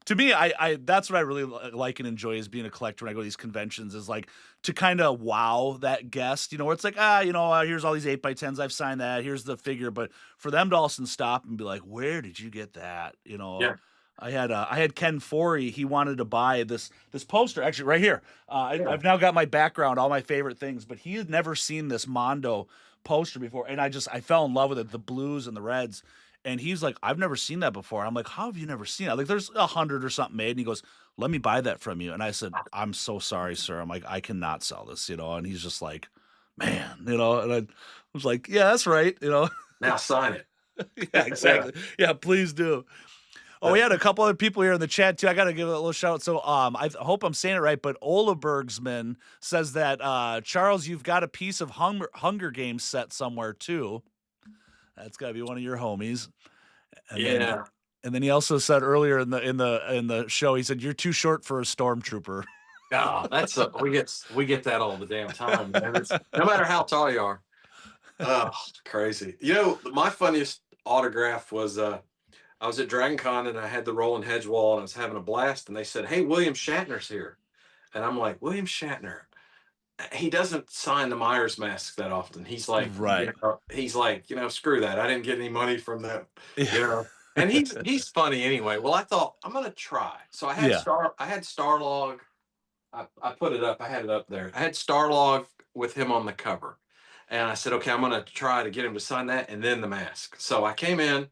to me, I that's what I really like and enjoy is being a collector when I go to these conventions is like to kind of wow that guest, where it's like, here's all these 8x10s, I've signed that, here's the figure, but for them to also stop and be like, where did you get that? Yeah. I had Ken Forey. He wanted to buy this poster actually right here. Yeah. I've now got my background, all my favorite things, but he had never seen this Mondo poster before, and I fell in love with it, the blues and the reds. And he's like, I've never seen that before. I'm like, how have you never seen it? Like, there's 100 or something made. And he goes, let me buy that from you. And I said, I'm so sorry, sir. I'm like, I cannot sell this, And he's just like, man, and I was like, yeah, that's right, Now sign it. Yeah, exactly. Yeah, please do. Oh, we had a couple other people here in the chat too. I got to give a little shout out. So, I hope I'm saying it right, but Ola Bergsman says that Charles, you've got a piece of Hunger Games set somewhere too. That's got to be one of your homies. And Yeah. then he also said earlier in the show, he said you're too short for a stormtrooper. Oh, we get that all the damn time, man. No matter how tall you are. Oh, crazy. My funniest autograph was I was at Dragon Con and I had the rolling hedge wall and I was having a blast and they said, "Hey, William Shatner's here." And I'm like, "William Shatner? He doesn't sign the Myers mask that often." He's like, Right. "Screw that. I didn't get any money from that." Yeah. You know. And he's funny anyway. Well, I thought I'm gonna try. So I Yeah. had Starlog. I put it up. I had it up there. I had Starlog with him on the cover. And I said, okay, I'm gonna try to get him to sign that and then the mask. So I came in,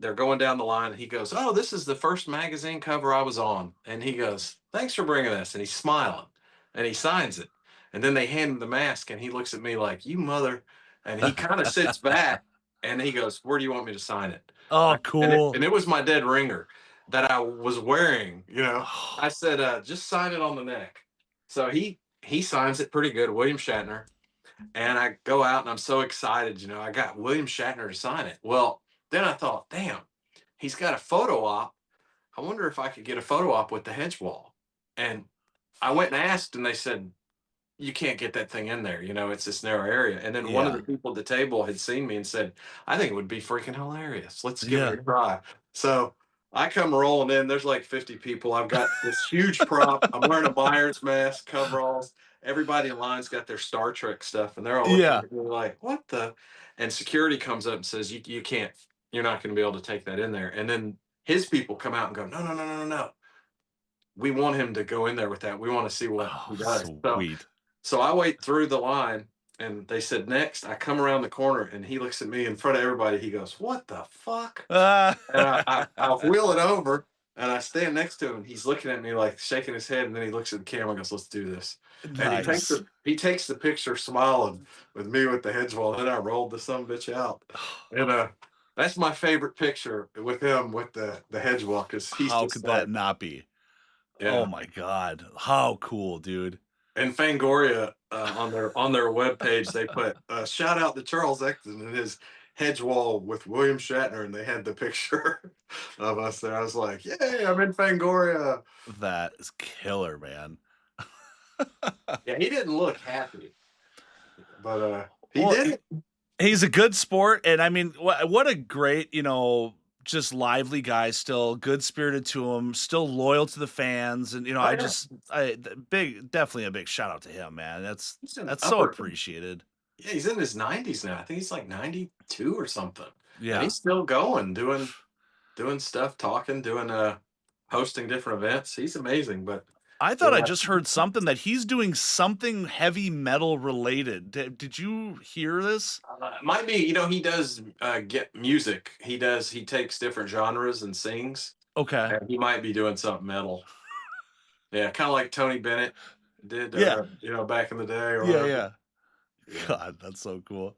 they're going down the line and he goes, "Oh, this is the first magazine cover I was on." And he goes, "Thanks for bringing this." And he's smiling and he signs it. And then they hand him the mask and he looks at me like, "You mother." And he kind of sits back and he goes, "Where do you want me to sign it?" Oh, cool. And it was my dead ringer that I was wearing, I said, "Just sign it on the neck." So he signs it pretty good, William Shatner. And I go out and I'm so excited, I got William Shatner to sign it. Well, then I thought, damn, he's got a photo op. I wonder if I could get a photo op with the hedge wall. And I went and asked, and they said, "You can't get that thing in there. It's this narrow area." And then one of Yeah. the people at the table had seen me and said, "I think it would be freaking hilarious. Let's give Yeah. it a try." So I come rolling in. There's like 50 people. I've got this huge prop. I'm wearing a Myers mask, coveralls. Everybody in line's got their Star Trek stuff, and they're all looking Yeah. at me like, "What the?" And security comes up and says, You can't. You're not going to be able to take that in there." And then his people come out and go, "No, no, no, no, no, no. We want him to go in there with that. We want to see what he Oh, does." sweet. So I wait through the line and they said, "Next." I come around the corner and he looks at me in front of everybody. He goes, "What the fuck?" And I wheel it over and I stand next to him. He's looking at me like shaking his head. And then he looks at the camera and goes, "Let's do this." And Nice. he takes the picture smiling with me with the hedge wall. Then I rolled the son of a bitch out. And that's my favorite picture with him with the hedge wall because he's How just could like, that not be? yeah. Oh my God. How cool, dude. And Fangoria on their webpage, they put shout out to Charles Ecton and his hedge wall with William Shatner, and they had the picture of us there. I was like, "Yay, I'm in Fangoria." That is killer, man. Yeah, he didn't look happy, but he Well, did it. he's a good sport, and I mean, what a great, just lively guy. Still good spirited to him, still loyal to the fans, and Oh, yeah. definitely a big shout out to him, man. That's He's in that's so upper. appreciated. Yeah, he's in his 90s now. I think he's like 92 or something, and Yeah, he's still going, doing stuff, talking, doing hosting different events. He's amazing, but I thought I Yeah. just heard something that he's doing something heavy metal related. Did you hear this? Might be, he does get music. He takes different genres and sings, Okay. and he might be doing something metal. Yeah, kind of like Tony Bennett did, Yeah. back in the day or Yeah, whatever. yeah. Yeah. God, that's so cool.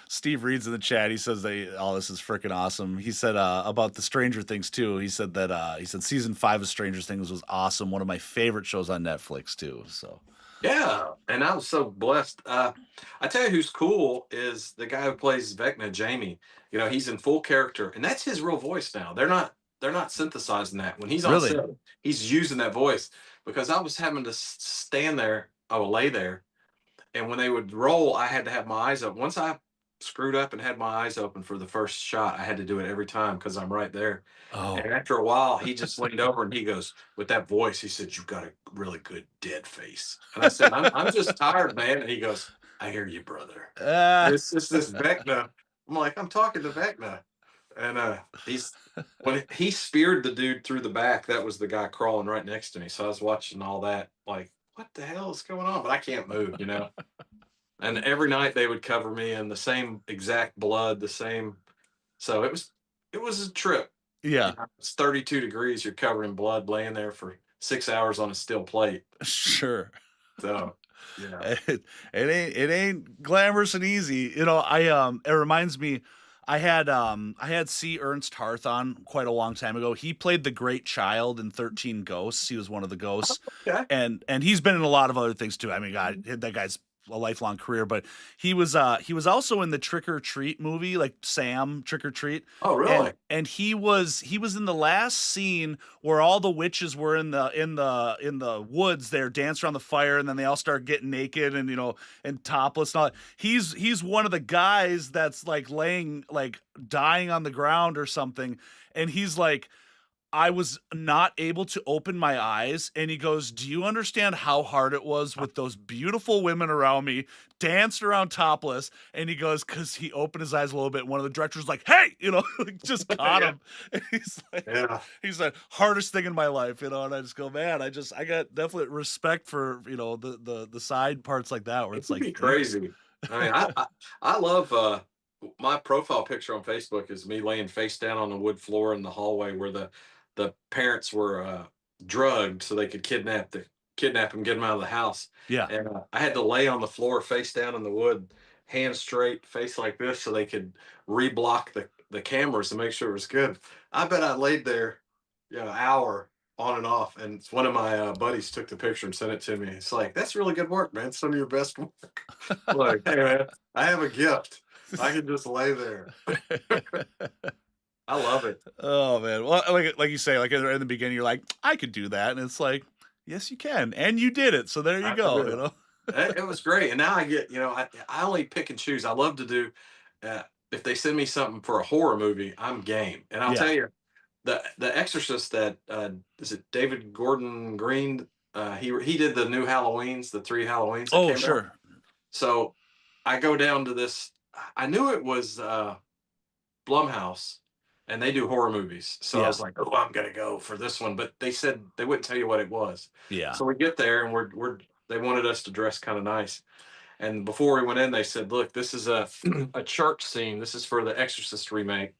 Steve reads in the chat. He says this is freaking awesome. He said about the Stranger Things too. He said that season 5 of Stranger Things was awesome. One of my favorite shows on Netflix too. So Yeah, and I was so blessed. I tell you who's cool is the guy who plays Vecna, Jamie. He's in full character, and that's his real voice now. They're not synthesizing that. When he's on really, set, he's using that voice because I was having to stand there, I would lay there, and when they would roll, I had to have my eyes open. Once I screwed up and had my eyes open for the first shot, I had to do it every time because I'm right there. And oh after a while, he just leaned over and he goes, with that voice, he said, "You got a really good dead face." And I said, I'm just tired, man. And he goes, "I hear you, brother." uh, It's just this Vecna. I'm like, I'm talking to Vecna. And he's when he speared the dude through the back, that was the guy crawling right next to me. So I was watching all that, like, what the hell is going on? But I can't move. And every night they would cover me in the same exact blood, the same. So it was a trip. yeah, It's 32 degrees. You're covered in blood, laying there for 6 hours on a steel plate. sure. So, yeah. It ain't glamorous and easy. It reminds me I had C. Ernst Harth on quite a long time ago. He played the great child in 13 Ghosts. He was one of the ghosts. Okay. And he's been in a lot of other things too. I mean, God, that guy's a lifelong career, but he was also in the Trick or Treat movie, like Sam Trick or Treat. Oh, really? And he was in the last scene where all the witches were in the woods there, danced around the fire, and then they all start getting naked and and topless and all that. He's one of the guys that's like laying, like dying on the ground or something, and he's like, I was not able to open my eyes. And he goes, "Do you understand how hard it was with those beautiful women around me, danced around topless?" And he goes, because he opened his eyes a little bit. And one of the directors was like, "Hey," like, just caught Yeah. him. And Yeah. he's like, hardest thing in my life, and I just go, man, I got definite respect for, the side parts like that where It it's could like, be crazy. I mean, I love my profile picture on Facebook is me laying face down on the wood floor in the hallway where the parents were drugged so they could kidnap him, get him out of the house. yeah, And I had to lay on the floor face down in the wood, hands straight, face like this, so they could reblock the cameras to make sure it was good. I bet I laid there, hour on and off, and one of my buddies took the picture and sent it to me. It's like, that's really good work, man. Some of your best work. Like, hey, man, I have a gift. I can just lay there. I love it. Oh man. Well, like you say, like in the beginning, you're like, I could do that, and it's like, yes, you can, and you did it. So there you I can go. do it. It was great. And now I get, I only pick and choose. I love to do, if they send me something for a horror movie, I'm game. And I'll Yeah. tell you, the Exorcist that is it David Gordon Green? He did the new Halloweens, the 3 Halloweens that Oh, came out. sure. So I go down to this. I knew it was Blumhouse, and they do horror movies. So I Yeah. was like, oh, I'm gonna go for this one. But they said they wouldn't tell you what it was. Yeah. So we get there, and they wanted us to dress kind of nice. And before we went in, they said, "Look, this is a a church scene. This is for the Exorcist remake.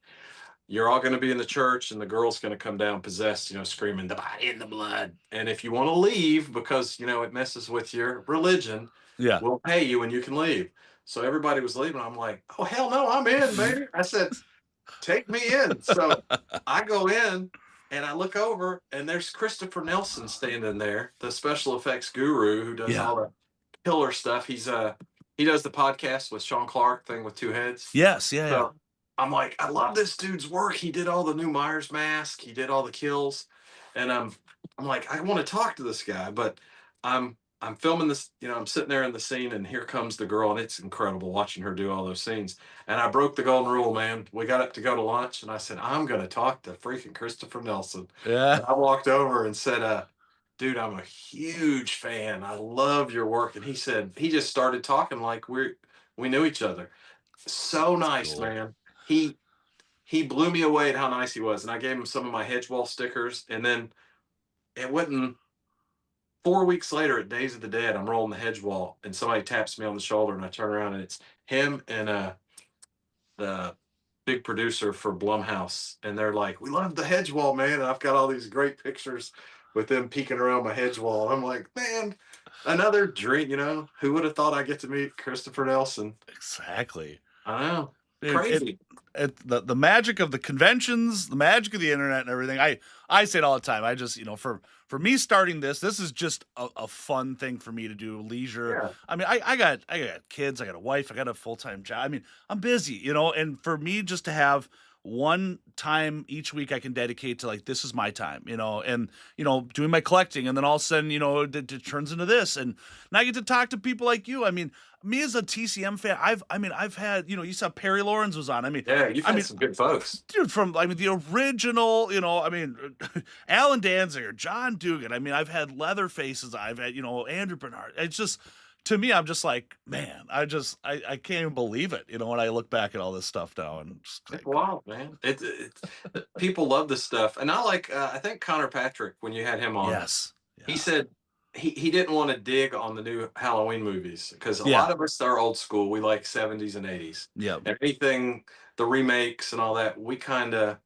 You're all going to be in the church, and the girl's going to come down possessed, screaming the body in the blood. And if you want to leave because it messes with your religion, Yeah. we'll pay you and you can leave." So everybody was leaving. I'm like, "Oh hell no, I'm in, baby." I said, "Take me in." So I go in and I look over, and there's Christopher Nelson standing there, the special effects guru who does Yeah. all the killer stuff. He does the podcast with Sean Clark thing with 2 heads. Yes. Yeah. Yeah. So I'm like, I love this dude's work. He did all the new Myers mask. He did all the kills, and I'm like, I want to talk to this guy, but I'm filming this. I'm sitting there in the scene, and here comes the girl, and it's incredible watching her do all those scenes. And I broke the golden rule, man. We got up to go to lunch, and I said, I'm gonna talk to freaking Christopher Nelson. Yeah. And I walked over and said, "Dude, I'm a huge fan. I love your work." And he said he just started talking like we knew each other. So nice, cool. man. He blew me away at how nice he was, and I gave him some of my hedge wall stickers, and then it wouldn't 4 weeks later at Days of the Dead, I'm rolling the hedge wall, and somebody taps me on the shoulder, and I turn around, and it's him and the big producer for Blumhouse, and they're like, "We love the hedge wall, man." And I've got all these great pictures with them peeking around my hedge wall. I'm like, man, another dream. Who would have thought I get to meet Christopher Nelson? Exactly. I know, It, it, crazy. the magic of the conventions, the magic of the internet and everything. I say it all the time. I just, for me starting this is just a fun thing for me to do, leisure. Yeah, I mean, I got kids, I got a wife, I got a full-time job. I mean, I'm busy, and for me just to have one time each week I can dedicate to, like, this is my time, and doing my collecting, and then all of a sudden, it turns into this, and now I get to talk to people like you. I mean, me as a TCM fan, I've had, you saw Perry Lawrence was on. yeah, you've I had mean, some good folks. dude, from the original, Alan Danziger, John Dugan. I mean, I've had Leatherfaces, I've had, Andrew Bernard. It's just, to me, I'm just like, man, I can't even believe it, when I look back at all this stuff now, and just It's like, wild, man. People love this stuff, and I think Connor Patrick, when you had him on, yes, he yeah, said he didn't want to dig on the new Halloween movies because a yeah, lot of us are old school. We like 70s and 80s, yeah, and anything the remakes and all that. We kind of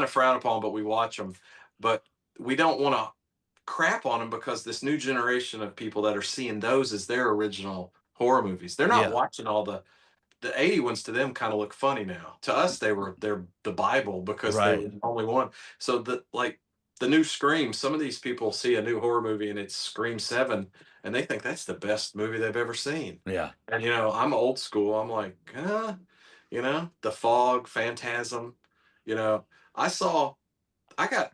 frown upon, but we watch them. But we don't want to crap on them because this new generation of people that are seeing those as their original horror movies, they're not yeah, watching all the 80 ones. To them kind of look funny now. To us, they're the Bible because they were right, the only one. So the new Scream, some of these people see a new horror movie and it's Scream 7, and they think that's the best movie they've ever seen. yeah, And I'm old school. I'm like, The Fog, Phantasm, you know, I saw I got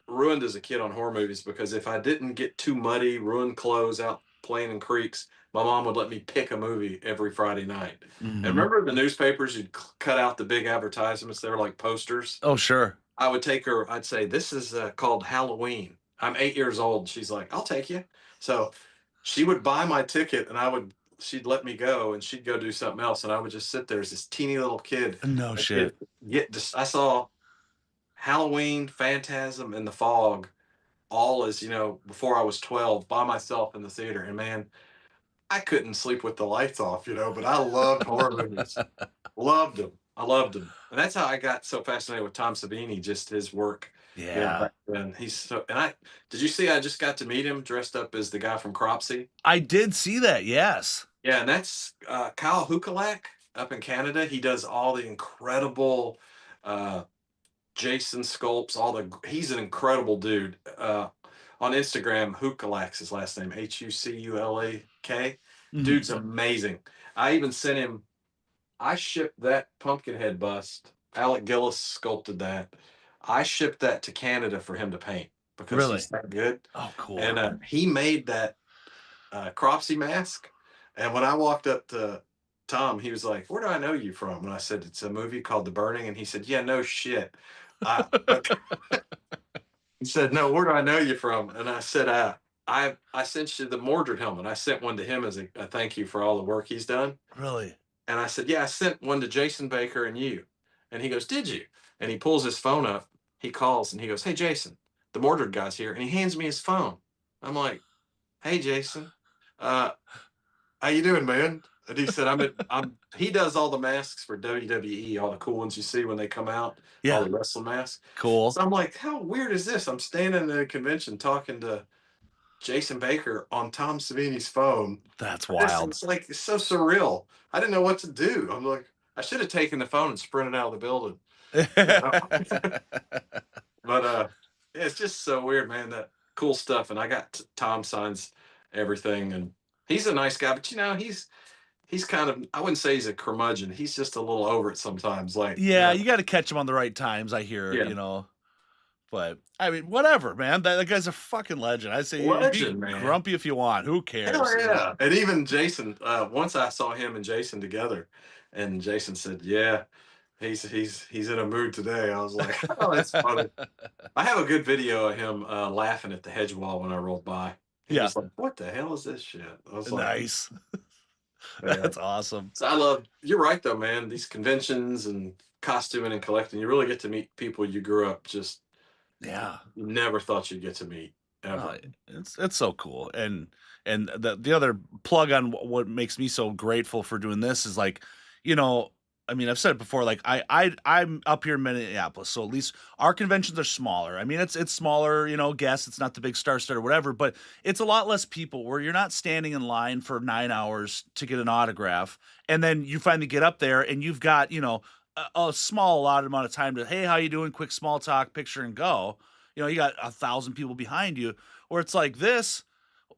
ruined as a kid on horror movies because if I didn't get too muddy, ruined clothes out playing in creeks, my mom would let me pick a movie every Friday night. And hmm, remember the newspapers, you'd cut out the big advertisements, they were like posters. oh sure, I would take her, I'd say, "This is called Halloween." I'm 8 years old. She's like, "I'll take you." So she would buy my ticket and she'd let me go and she'd go do something else. And I would just sit there as this teeny little kid. no And shit, I saw Halloween, Phantasm, and The Fog all as, before I was 12 by myself in the theater. And man, I couldn't sleep with the lights off, but I loved horror movies. Loved them. I loved him. And that's how I got so fascinated with Tom Savini, just his work. yeah. Back then. Did you see I just got to meet him dressed up as the guy from Cropsey? I did see that. Yes, Yeah, and that's Kyle Hukalak up in Canada. He does all the incredible uh, Jason sculpts, he's an incredible dude. On Instagram, Hukalak's his last name, Huculak. hmm, Dude's amazing. I even sent him I shipped that Pumpkinhead bust. Alec Gillis sculpted that. I shipped that to Canada for him to paint because really, he's that good. oh cool, And he made that Cropsey mask. And when I walked up to Tom, he was like, "Where do I know you from?" And I said, "It's a movie called The Burning." And he said, "Yeah, no shit." I, he said, "No, where do I know you from?" And I said, I sent you the Mordred helmet. I sent one to him as a thank you for all the work he's done. really, And I said, "Yeah, I sent one to Jason Baker and you." And he goes, "Did you?" And he pulls his phone up. He calls and he goes, "Hey, Jason, the Mordred guy's here." And he hands me his phone. I'm like, "Hey, Jason, uh, how you doing, man?" And he said, he does all the masks for WWE, all the cool ones you see when they come out, all yeah, the wrestling masks." cool. So I'm like, how weird is this? I'm standing at a convention talking to Jason Baker on Tom Savini's phone. That's This wild. is like it's so surreal. I didn't know what to do. I'm like, I should have taken the phone and sprinted out of the building. You know? But yeah, it's just so weird, man. That cool stuff. And I got Tom signs everything, and he's a nice guy. But he's kind of, I wouldn't say he's a curmudgeon. He's just a little over it sometimes. Like, Yeah, you got to catch him on the right times. I hear, yeah, but I mean, whatever, man. That guy's a fucking legend. I say you be legend, man. grumpy if you want. Who Hell cares? yeah. And even Jason, once I saw him and Jason together, and Jason said, "Yeah, he's in a mood today." I was like, "Oh, that's funny." I have a good video of him laughing at the hedge wall when I rolled by. He Yeah, was like, "What the hell is this shit?" I was like, nice. "Yeah." That's awesome. So you're right though, man. These conventions and costuming and collecting, you really get to meet people you grew up just Yeah. never thought you'd get to meet. ever. It's so cool. And the other plug on what makes me so grateful for doing this is like, you know, I mean, I've said it before, like I'm up here in Minneapolis, so at least our conventions are smaller. I mean, it's smaller, you know, guess it's not the big star or whatever, but it's a lot less people where you're not standing in line for 9 hours to get an autograph, and then you finally get up there and you've got, you know, a small allotted amount of time to, hey, how you doing? Quick small talk, picture, and go. You know, you got 1,000 people behind you, where it's like this,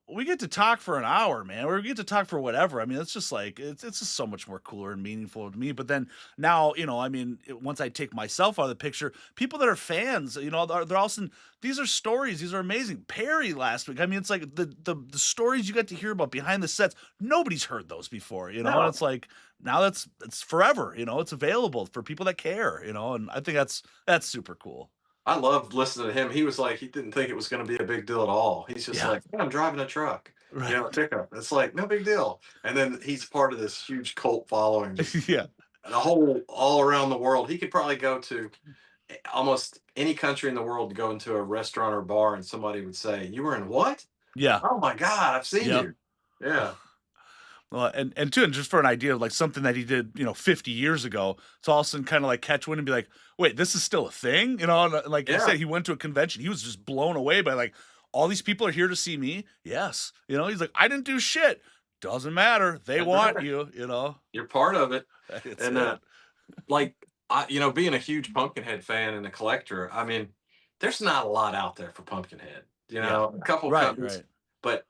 we get to talk for an hour, man, or we get to talk for whatever. I mean, it's just like it's just so much more cooler and meaningful to me. But then now, you know, I mean, once I take myself out of the picture, people that are fans, you know, they're also, these are stories. These are amazing. Perry last week. I mean, it's like the stories you get to hear about behind the sets. Nobody's heard those before, you know. No. And it's like now it's forever. You know, it's available for people that care. You know, and I think that's super cool. I loved listening to him. He was like, he didn't think it was going to be a big deal at all. He's just Yeah. like, "Man, I'm driving a truck, Right. a pickup." It's like, no big deal. And then he's part of this huge cult following, just Yeah. all around the world. He could probably go to almost any country in the world to go into a restaurant or bar, and somebody would say, "You were in what? Yeah. Oh my God, I've seen Yep. you." Yeah. Well, and too, and just for an idea of like something that he did, you know, 50 years ago, to all of a sudden kind of like catch wind and be like, wait, this is still a thing, you know? And like you Yeah. said, he went to a convention, he was just blown away by like, all these people are here to see me. Yes, you know, he's like, I didn't do shit. Doesn't matter. They want you, you know. You're part of it. It's And it. like being a huge Pumpkinhead fan and a collector, I mean, there's not a lot out there for Pumpkinhead. You know, a couple Right, companies, right. but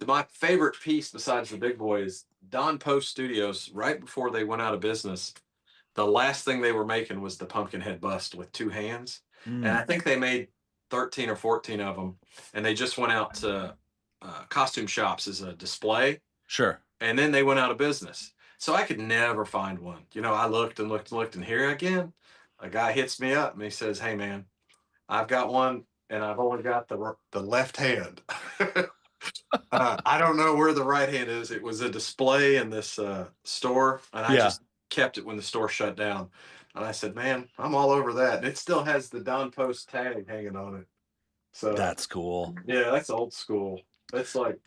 my favorite piece besides the big boy is Don Post Studios. Right before they went out of business, the last thing they were making was the Pumpkinhead bust with two hands, and I Mm, think they made 13 or 14 of them, and they just went out to costume shops as a display, sure. and then they went out of business. So I could never find one. You know, I looked and looked and looked, and here again, a guy hits me up and he says, "Hey man, I've got one, and I've only got the left hand." I don't know where the right hand is. It was a display in this store, and I Yeah. just kept it when the store shut down. And I said, "Man, I'm all over that." And it still has the Don Post tag hanging on it. So That's cool. yeah, that's old school. That's like,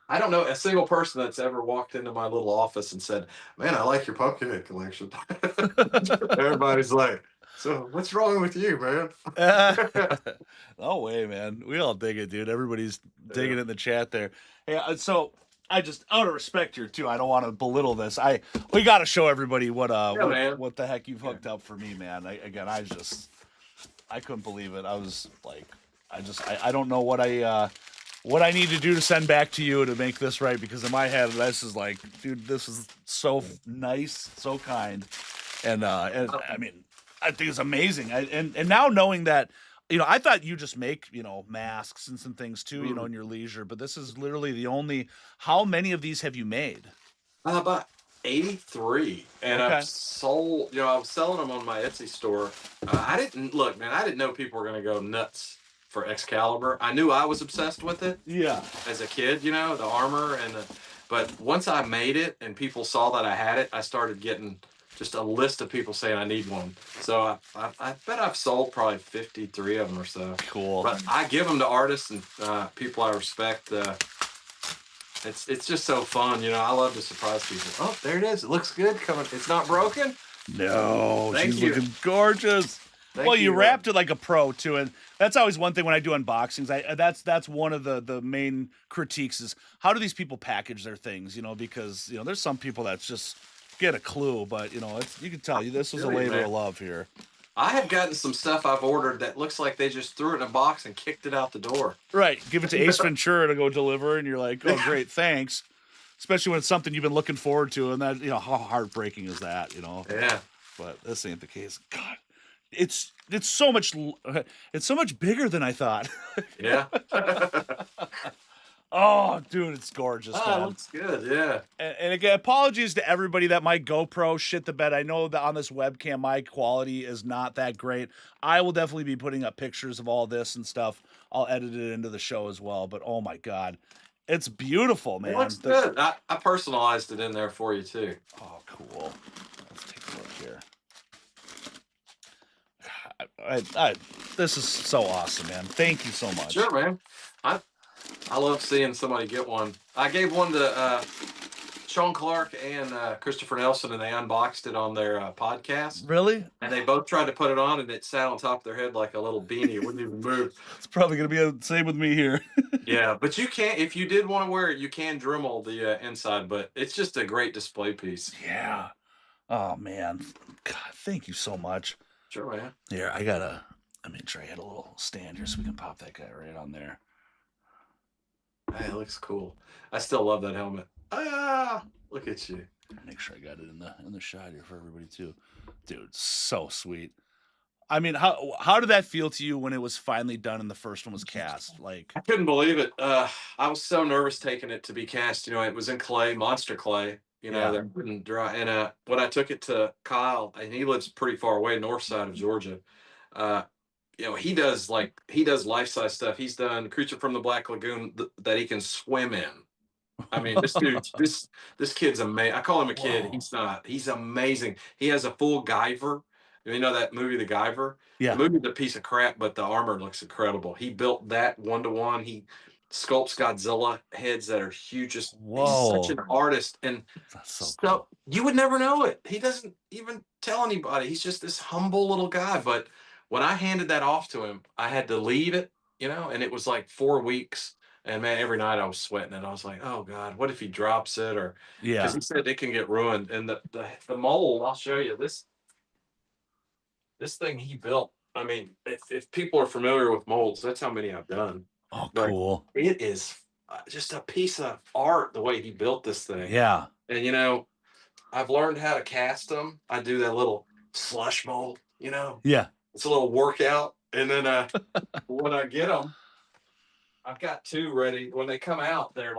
I don't know a single person that's ever walked into my little office and said, "Man, I like your Pumpkinhead collection." Everybody's like, "So what's wrong with you, man?" No way, man. We all dig it, dude. Everybody's digging it in the chat there. Hey, so I just, out of respect here too, I don't want to belittle this. We got to show everybody what man. what the heck you've hooked up for me, man. I couldn't believe it. I was like, I don't know what I need to do to send back to you to make this right, because in my head this is like, dude, this is so nice, so kind, and I mean, I think it's amazing. And now knowing that, you know, I thought you just make, you know, masks and some things too, you know, in your leisure, but this is literally the only. How many of these have you made? About 83, and Okay. I've sold. I was selling them on my Etsy store. I didn't look, man. I didn't know people were gonna go nuts for Excalibur. I knew I was obsessed with it Yeah. as a kid. You know, the armor and the. But once I made it and people saw that I had it, I started getting just a list of people saying I need one. So I bet I've sold probably 53 of them or so. Cool. But I give them to artists and people I respect. It's just so fun, you know. I love to surprise people. Oh, there it is. It looks good. Coming. It's not broken. No, Thank she's you. looking gorgeous. Thank Well, you you, wrapped it like a pro too, and that's always one thing when I do unboxings. That's one of the main critiques is how do these people package their things, you know? Because you know there's some people that's just get a clue, but you know you can tell you this was a Really, labor man. of love here. I have gotten some stuff I've ordered that looks like they just threw it in a box and kicked it out the door. Right, give it to Ace Ventura to go deliver, and you're like, oh great, thanks. Especially when it's something you've been looking forward to, and that, you know, how heartbreaking is that, you know? Yeah. But this ain't the case. God, it's so much bigger than I thought. Yeah. Oh, dude, it's gorgeous, Oh, man. looks good. Yeah. And again, apologies to everybody that my GoPro shit the bed. I know that on this webcam, my quality is not that great. I will definitely be putting up pictures of all this and stuff. I'll edit it into the show as well. But oh my God, it's beautiful, man. It looks good. I personalized it in there for you too. Oh, cool. Let's take a look here. This is so awesome, man. Thank you so much. Sure, man. I I love seeing somebody get one. I gave one to Sean Clark and Christopher Nelson, and they unboxed it on their podcast. Really? And they both tried to put it on, and it sat on top of their head like a little beanie. It wouldn't even move. It's probably gonna be the same with me here. Yeah, but you can, if you did want to wear it, you can Dremel the inside, but it's just a great display piece. Yeah. Oh man. God, thank you so much. Sure, man. Here, I made sure I had a little stand here so we can pop that guy right on there. Hey, it looks cool. I still love that helmet. Ah, look at you. Make sure I got it in the shot here for everybody too. Dude, so sweet. I mean, how did that feel to you when it was finally done and the first one was cast? Like, I couldn't believe it. I was so nervous taking it to be cast. You know, it was in clay, monster clay. You know, Yeah. they're putting dry. And when I took it to Kyle, and he lives pretty far away, north side of Georgia. Uh, you know, he does life size stuff. He's done Creature from the Black Lagoon that he can swim in. I mean, this dude, this kid's amazing. I call him a kid. Whoa. He's not. He's amazing. He has a full Guyver. You know that movie, The Guyver? Yeah. The movie's a piece of crap, but the armor looks incredible. He built that 1-to-1. He sculpts Godzilla heads that are huge. He's such an artist, and That's so so cool. you would never know it. He doesn't even tell anybody. He's just this humble little guy. But when I handed that off to him, I had to leave it, you know, and it was like 4 weeks. And man, every night I was sweating it. I was like, oh God, what if he drops it? Or Yeah. because he said it can get ruined. And the mold, I'll show you this thing he built. I mean, if people are familiar with molds, that's how many I've done. Oh, But cool. it is just a piece of art the way he built this thing. Yeah. And you know, I've learned how to cast them. I do that little slush mold, you know. Yeah. It's a little workout. And then when I get them, I've got 2 ready. When they come out, they're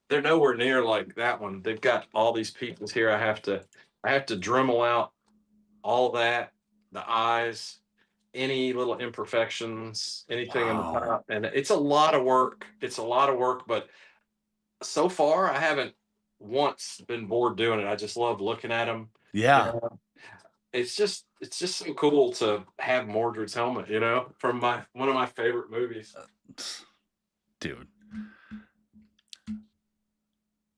nowhere near like that one. They've got all these pieces here. I have to Dremel out all that, the eyes, any little imperfections, anything in the Wow. top. And it's a lot of work. It's a lot of work, but so far I haven't once been bored doing it. I just love looking at them. Yeah. It's just so cool to have Mordred's helmet, you know, from one of my favorite movies. Dude.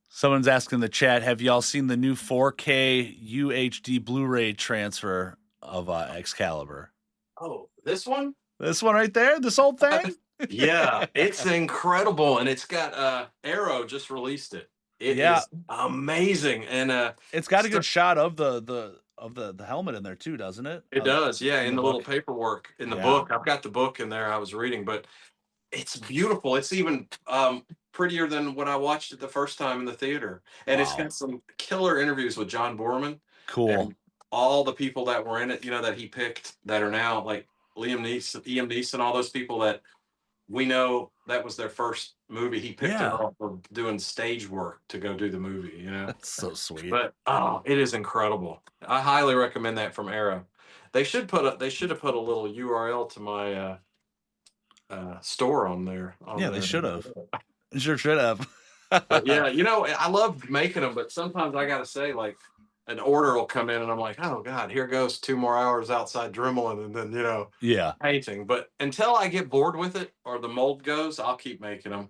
Someone's asking in the chat, have y'all seen the new 4K UHD Blu-ray transfer of Excalibur? Oh, this one? This one right there? This old thing? Yeah, it's incredible, and it's got Arrow just released it. It is amazing, and it's got a good shot of the helmet in there too, doesn't it? It does, yeah. In the little book. paperwork in the book, I've got the book in there. I was reading, but it's beautiful. It's even prettier than when I watched it the first time in the theater, and it's got some killer interviews with John Borman. Cool. And all the people that were in it, you know, that he picked that are now like Liam Neeson, all those people that we know that was their first movie. He picked it up for doing stage work to go do the movie, you know. That's so sweet. But it is incredible. I highly recommend that from Arrow. They should have put a little URL to my store on there. They should have. Sure should have. But yeah, you know, I love making them, but sometimes I gotta say, like, an order will come in and I'm like, oh God, here goes 2 more hours outside dremeling and then, you know, painting. But until I get bored with it or the mold goes, I'll keep making them.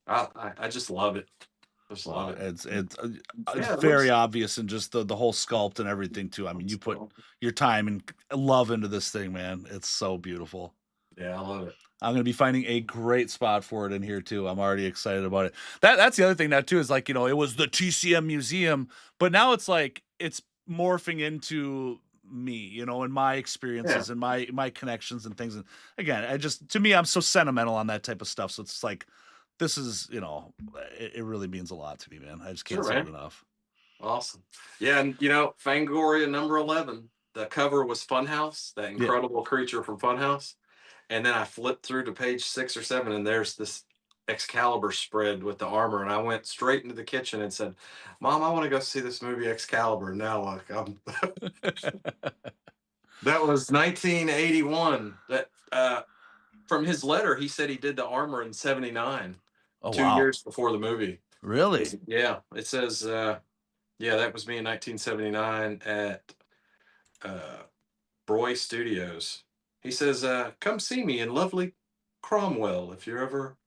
I just love it. Just love it. It's very obvious in just the whole sculpt and everything too. I mean, you put your time and love into this thing, man. It's so beautiful. Yeah, I love it. I'm going to be finding a great spot for it in here too. I'm already excited about it. That's the other thing now too, is like, you know, it was the TCM museum, but now it's like, it's morphing into me, you know, and my experiences and my connections and things. And again, to me, I'm so sentimental on that type of stuff. So it's like, this is, you know, it really means a lot to me, man. I just can't say it enough. Awesome. Yeah. And you know, Fangoria number 11, the cover was Funhouse, that incredible creature from Funhouse. And then I flipped through to page 6 or 7, and there's this Excalibur spread with the armor. And I went straight into the kitchen and said, Mom, I want to go see this movie Excalibur. Now, like, I'm that was 1981. That from his letter, he said he did the armor in 79. Oh, 2 years before the movie. Really? Yeah. It says, that was me in 1979 at Broy Studios. He says, come see me in lovely Cromwell if you're ever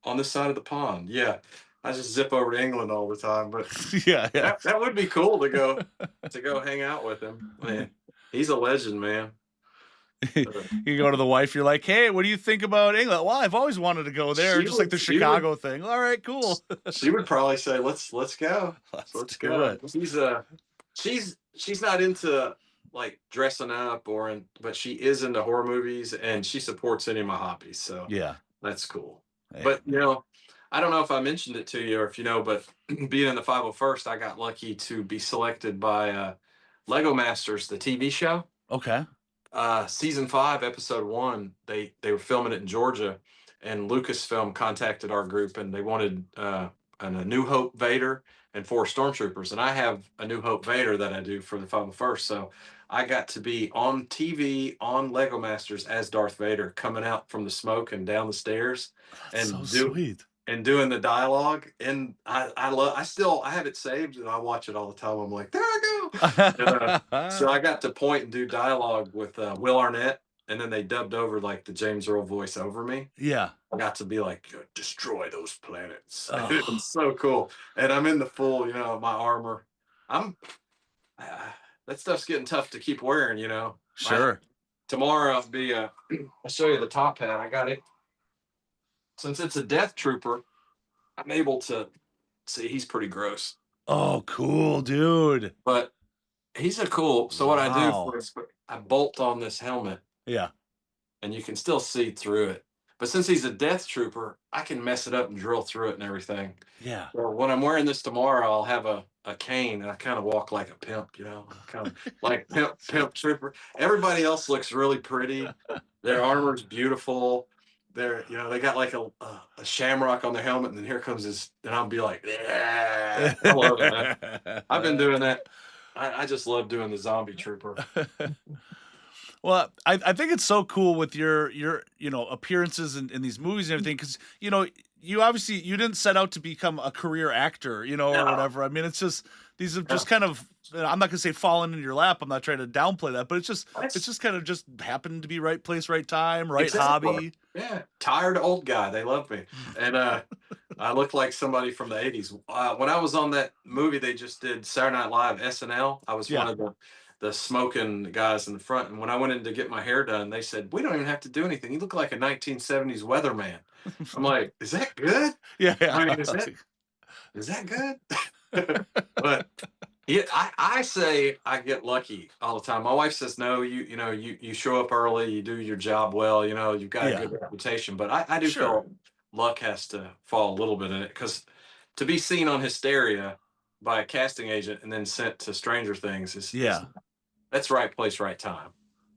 on this side of the pond. Yeah, I just zip over to England all the time, but Yeah, yeah. that would be cool to go hang out with him. Man, he's a legend, man. You go to the wife, you're like, hey, what do you think about England? Well, I've always wanted to go there, She just like would, the she would, Chicago thing. All right, cool. she would probably say, let's go, Let's do go. it. She's not into like dressing up but she is into horror movies and she supports any of my hobbies. So Yeah. that's cool. Hey. But I don't know if I mentioned it to you or if you know, but being in the 501st, I got lucky to be selected by Lego Masters, the TV show. Okay. Season 5, episode 1, they were filming it in Georgia, and Lucasfilm contacted our group and they wanted a New Hope Vader and 4 stormtroopers. And I have a New Hope Vader that I do for the 501st. So I got to be on TV on Lego Masters as Darth Vader, coming out from the smoke and down the stairs. That's and so sweet. And doing the dialogue. And I have it saved and I watch it all the time. I'm like, there I go. So I got to point and do dialogue with Will Arnett, and then they dubbed over like the James Earl voice over me. Yeah. I got to be like, destroy those planets. Oh. It was so cool. And I'm in the full, my armor. That stuff's getting tough to keep wearing, Sure. Tomorrow I'll show you the top hat. I got it. Since it's a Death Trooper, I'm able to see he's pretty gross. Oh, cool, dude. But he's so what I Wow. do I bolt on this helmet. Yeah. And you can still see through it. But since he's a Death Trooper, I can mess it up and drill through it and everything. Yeah. Well, when I'm wearing this tomorrow, I'll have a cane and I kind of walk like a pimp, kind of like pimp trooper. Everybody else looks really pretty. Their armor's beautiful. They got like a shamrock on their helmet, and then here comes this, and I'll be like, yeah, I love that. I've been doing that. I just love doing the zombie trooper. Well, I think it's so cool with your appearances in these movies and everything, because you obviously you didn't set out to become a career actor, or whatever. I mean, it's just these have just kind of, I'm not gonna say fallen in your lap. I'm not trying to downplay that, but it's just kind of just happened to be right place, right time, right hobby. Yeah, tired old guy. They love me, and I look like somebody from the '80s. When I was on that movie, they just did Saturday Night Live SNL. I was one of the smoking guys in the front, and when I went in to get my hair done, they said, "We don't even have to do anything. You look like a 1970s weatherman." I'm like, "Is that good?" Yeah. I mean, is that good? But yeah, I say I get lucky all the time. My wife says, "No, you show up early, you do your job well, you've got a good reputation." But I do feel luck has to fall a little bit in it, because to be seen on Hysteria by a casting agent and then sent to Stranger Things is that's right place, right time.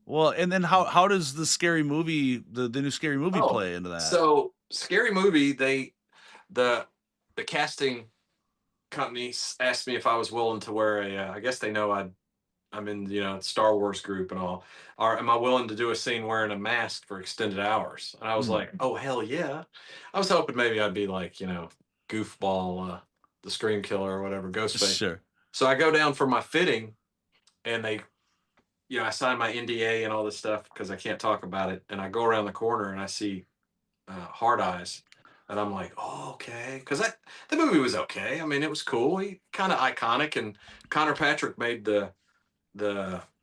Well, and then how does the Scary Movie, the new Scary Movie play into that? So Scary Movie, the casting company asked me if I was willing to wear I guess they know I'm in Star Wars group and all. Am I willing to do a scene wearing a mask for extended hours? And I was like, oh hell yeah. I was hoping maybe I'd be like, goofball, the Scream Killer or whatever, Ghostface. Sure. So I go down for my fitting, and they, I sign my NDA and all this stuff because I can't talk about it. And I go around the corner and I see Hard Eyes, and I'm like, oh, okay, because the movie was okay. I mean, it was cool. He kind of iconic, and Connor Patrick made the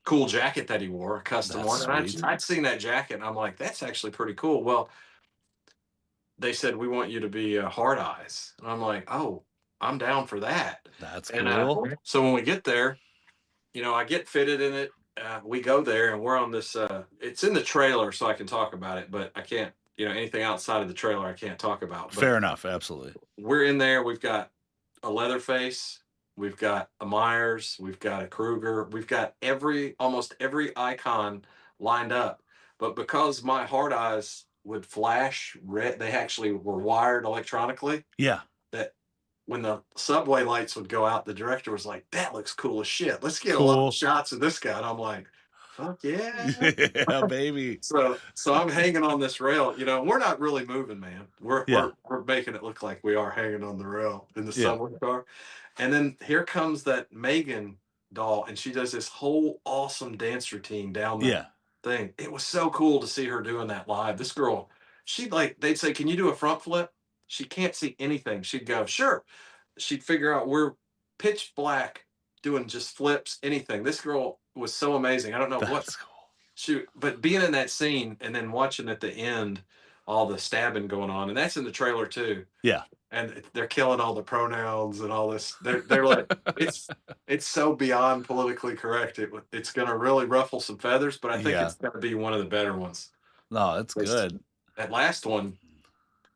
cool jacket that he wore, a custom one. And I'd seen that jacket, and I'm like, that's actually pretty cool. Well, they said, we want you to be Hard Eyes, and I'm like, oh, I'm down for that. That's cool. So when we get there, I get fitted in it. We go there, and we're on this. It's in the trailer, so I can talk about it, but I can't. Anything outside of the trailer, I can't talk about. But fair enough, absolutely. We're in there. We've got a Leatherface. We've got a Myers. We've got a Kruger. We've got almost every icon lined up. But because my Hard Eyes would flash red, they actually were wired electronically. Yeah. That when the subway lights would go out, the director was like, "That looks cool as shit. Let's get a lot of shots of this guy." And I'm like, fuck yeah. Yeah, baby. So I'm hanging on this rail. We're not really moving, man. We're making it look like we are hanging on the rail in the subway car. And then here comes that Megan doll, and she does this whole awesome dance routine down that Yeah. thing. It was so cool to see her doing that live. This girl, she'd like, they'd say, "Can you do a front flip?" She can't see anything. She'd go, "Sure." She'd figure out we're pitch black doing just flips, anything. This girl was so amazing. I don't know what That's cool. she, but being in that scene and then watching at the end all the stabbing going on, and that's in the trailer too. Yeah. And they're killing all the pronouns and all this. They're like, it's it's so beyond politically correct. It's going to really ruffle some feathers, but I think Yeah. it's going to be one of the better ones. No, that's good. That last one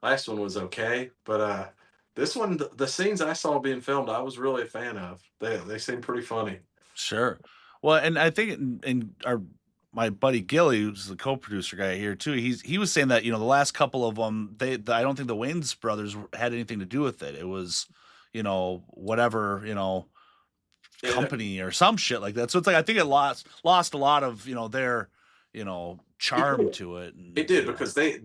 was okay, but this one, the scenes I saw being filmed, I was really a fan of. They seemed pretty funny. Sure. Well, and I think in our my buddy Gilly, who's the co-producer guy here too, he was saying that the last couple of them, I don't think the Wayans brothers had anything to do with it. It was, whatever, Yeah, company or some shit like that. So it's like I think it lost a lot of their it charm did. to it, and It did because they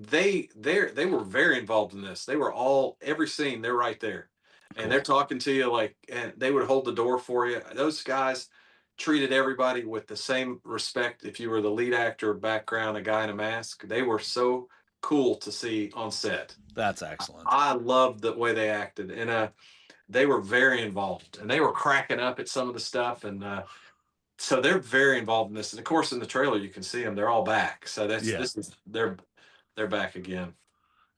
were very involved in this. They were all every scene. They're right there, and they're cool. talking to you like, and they would hold the door for you. Those guys treated everybody with the same respect. If you were the lead actor, background, a guy in a mask, they were so cool to see on set. That's excellent. I loved the way they acted, and they were very involved, and they were cracking up at some of the stuff, and so they're very involved in this. And of course, in the trailer, you can see them; they're all back. So Yeah. this is they're back again.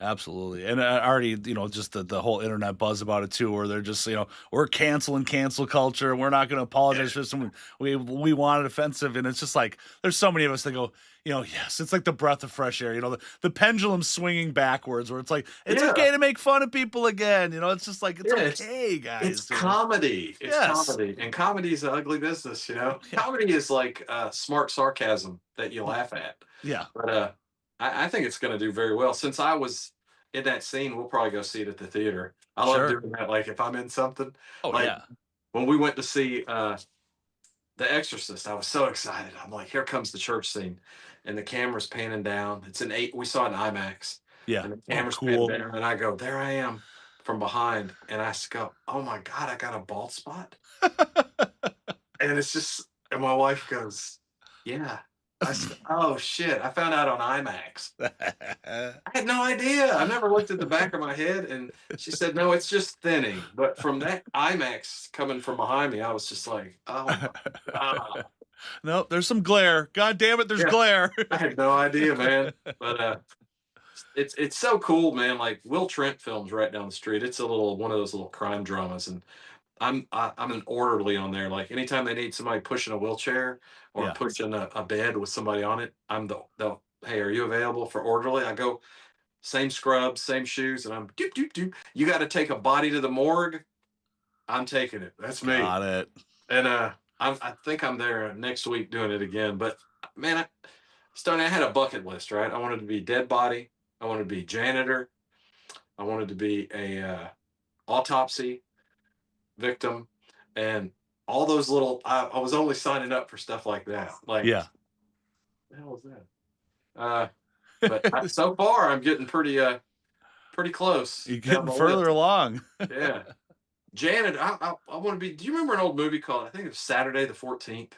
Absolutely. And already, just the whole internet buzz about it too, where they're just, we're canceling cancel culture and we're not going to apologize for something we want it offensive. And it's just like, there's so many of us that go, yes, it's like the breath of fresh air, the pendulum swinging backwards where it's like, it's Yeah. okay to make fun of people again. It's just like, it's Yeah, okay, guys. It's comedy. It's Yes. comedy, and comedy is an ugly business. Yeah. Comedy is like smart sarcasm that you laugh at. Yeah. But I think it's going to do very well. Since I was in that scene, we'll probably go see it at the theater. I love Sure. doing that. Like if I'm in something, Oh, like yeah. when we went to see The Exorcist, I was so excited. I'm like, here comes the church scene, and the camera's panning down. It's an eight. We saw it in IMAX, Yeah. and the Oh, camera's cool. panning down, and I go, there I am from behind, and I go, oh my god, I got a bald spot, and it's just, and my wife goes, yeah. I said, oh shit! I found out on IMAX. I had no idea. I never looked at the back of my head, and she said, no, it's just thinning. But from that IMAX coming from behind me, I was just like, oh my god. No, there's some glare. God damn it, there's Yeah. glare. I had no idea, man. But it's so cool, man. Like Will Trent films right down the street. It's a little one of those little crime dramas, and I'm an orderly on there. Like anytime they need somebody pushing a wheelchair or Yeah. pushing a bed with somebody on it, I'm the hey, are you available for orderly? I go same scrubs, same shoes, and I'm doop doop doop. You got to take a body to the morgue. I'm taking it. That's me. Got it. And I think I'm there next week doing it again. But man, Stoney, I had a bucket list, right? I wanted to be dead body. I wanted to be janitor. I wanted to be a autopsy victim, and all those little. I was only signing up for stuff like that. Like, Yeah. what the hell was that? But so far, I'm getting pretty close. You're down getting the further list. along. Yeah. Janet, I want to be. Do you remember an old movie called? I think it was Saturday the 14th.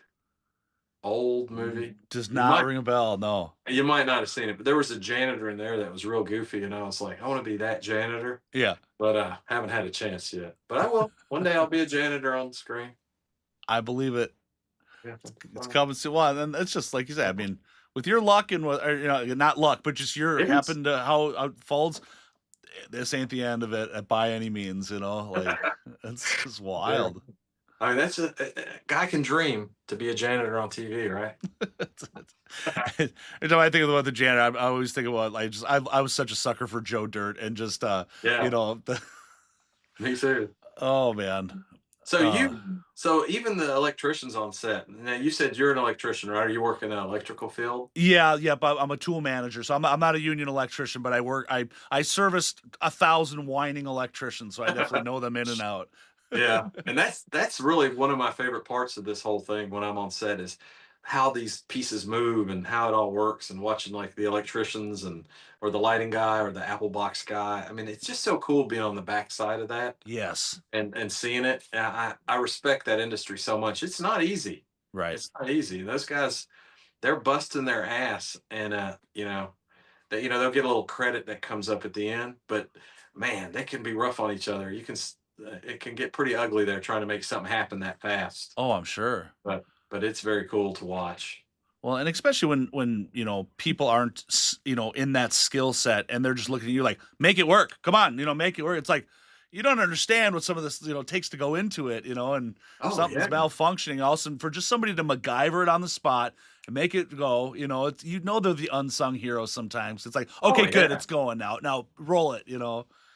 Old movie. Does You not might, ring a bell. No. you might not have seen it, but there was a janitor in there that was real goofy, and I was like, I want to be that janitor, Yeah. but haven't had a chance yet. But I will. One day I'll be a janitor on the screen. I believe it. Yeah, It's coming soon. Well, and it's just like you said. I mean, with your luck and what, or, not luck, but just your It is. happen to how it folds. This ain't the end of it by any means. Like it's just wild. I mean, that's a guy can dream to be a janitor on TV, right? Every time I think about the janitor, I always think about like I was such a sucker for Joe Dirt and just Yeah, the me too. oh man. So even the electricians on set. Now you said you're an electrician, right? Are you working in an electrical field? Yeah, but I'm a tool manager, so I'm not a union electrician, but I serviced 1,000 whining electricians, so I definitely know them in and out. Yeah, and that's really one of my favorite parts of this whole thing when I'm on set is how these pieces move and how it all works, and watching like the electricians and or the lighting guy or the Apple box guy. I mean, it's just so cool being on the backside of that Yes. and seeing it. And I respect that industry so much. It's not easy. Right. It's not easy. Those guys, they're busting their ass, and they'll get a little credit that comes up at the end, but man, they can be rough on each other. It can get pretty ugly there trying to make something happen that fast. Oh, I'm sure. But it's very cool to watch. Well, and especially when people aren't in that skill set and they're just looking at you like, make it work. Come on, make it work. It's like you don't understand what some of this takes to go into it, and Oh something's yeah, malfunctioning. Also, for just somebody to MacGyver it on the spot and make it go, it's they're the unsung heroes sometimes. It's like, oh okay, good, yeah, it's going now. Now roll it.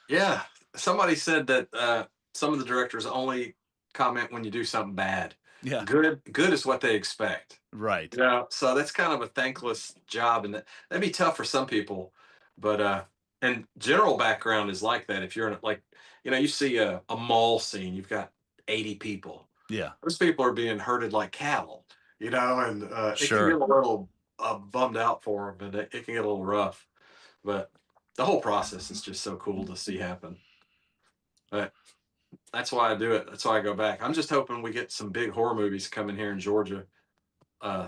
yeah. Somebody said that some of the directors only comment when you do something bad. Yeah, Good is what they expect. right. So that's kind of a thankless job, and that'd be tough for some people. But and general background is like that. If you're in like, you see a mall scene, you've got 80 people. Yeah, Those people are being herded like cattle, and it can sure. get a little bummed out for them, and it can get a little rough. But the whole process is just so cool to see happen. But that's why I do it. That's why I go back. I'm just hoping we get some big horror movies coming here in Georgia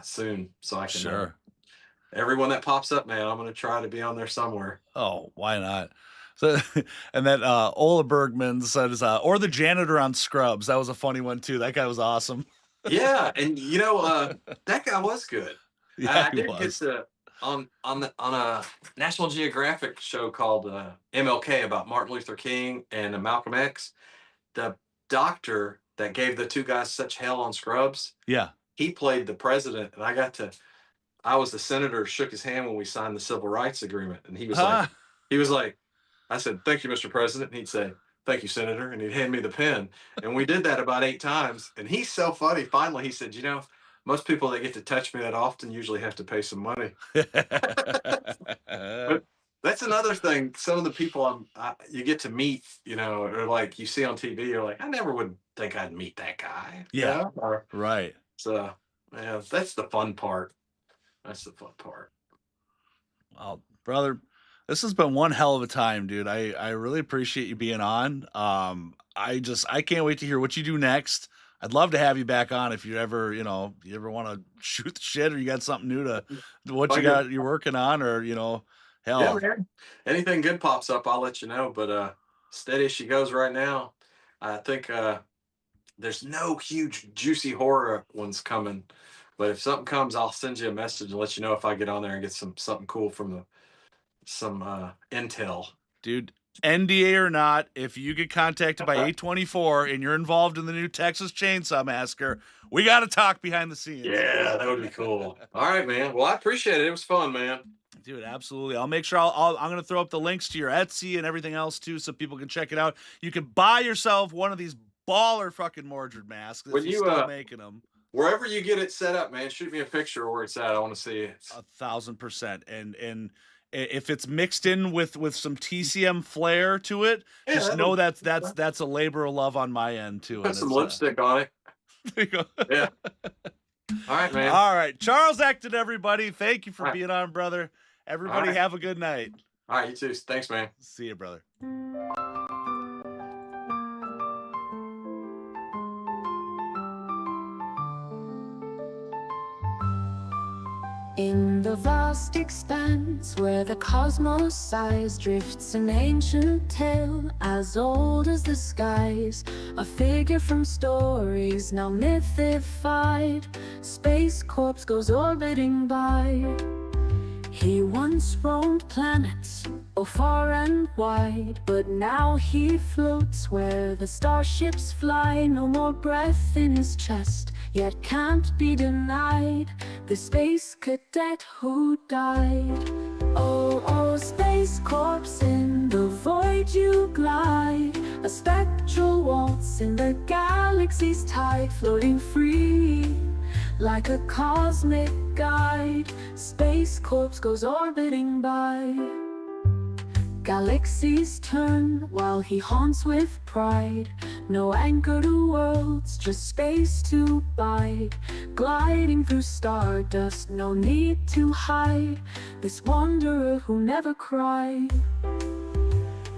soon, so I can. Sure. Everyone that pops up, man, I'm gonna try to be on there somewhere. Oh, why not? So, and then Ola Bergman says, or the janitor on Scrubs. That was a funny one too. That guy was awesome. Yeah, and that guy was good. Yeah, I he did get was. to on a National Geographic show called MLK about Martin Luther King and Malcolm X. The doctor that gave the two guys such hell on Scrubs, Yeah. he played the president, and I was the senator, shook his hand when we signed the civil rights agreement, and Huh? he was like, I said, "Thank you, Mr. President," and he'd say, "Thank you, Senator," and he'd hand me the pen, and we did that about 8 times, and he's so funny. Finally, he said, most people that get to touch me that often usually have to pay some money. But that's another thing. Some of the people you get to meet, or like you see on TV, you're like, I never would think I'd meet that guy. Yeah. Or, Right. so, yeah, that's the fun part. That's the fun part. Well, brother, this has been one hell of a time, dude. I really appreciate you being on. I can't wait to hear what you do next. I'd love to have you back on if you ever want to shoot the shit or you got something new to what you're working on, or hell. Yeah, man. Anything good pops up, I'll let you know. But steady as she goes right now. I think there's no huge juicy horror ones coming. But if something comes, I'll send you a message and let you know if I get on there and get something cool from some intel. Dude, NDA or not, if you get contacted by 824 and you're involved in the new Texas Chainsaw Massacre, we got to talk behind the scenes. Yeah, that would be cool. All right, man. Well, I appreciate it. It was fun, man. Dude, absolutely. I'll make sure I'm going to throw up the links to your Etsy and everything else too, so people can check it out. You can buy yourself one of these baller fucking Mordred masks if you're still making them. Wherever you get it set up, man, shoot me a picture of where it's at. I want to see it. 1,000%. And if it's mixed in with some TCM flair to it, just know that's a labor of love on my end too. Put some lipstick on it. There you go. Yeah. All right, man. All right. Charles Ecton, everybody. Thank you for being on, brother. Everybody have a good night. All right, you too. Thanks, man. See you, brother. In the vast expanse where the cosmos sighs, drifts an ancient tale as old as the skies. A figure from stories now mythified, Space Corpse goes orbiting by. He once roamed planets, oh far and wide, but now he floats where the starships fly. No more breath in his chest, yet can't be denied the space cadet who died. Oh, oh, Space Corpse, in the void you glide, a spectral waltz in the galaxy's tide, floating free like a cosmic guide. Space Corpse goes orbiting by. Galaxies turn while he haunts with pride. No anchor to worlds, just space to bide. Gliding through stardust, no need to hide. This wanderer who never cried.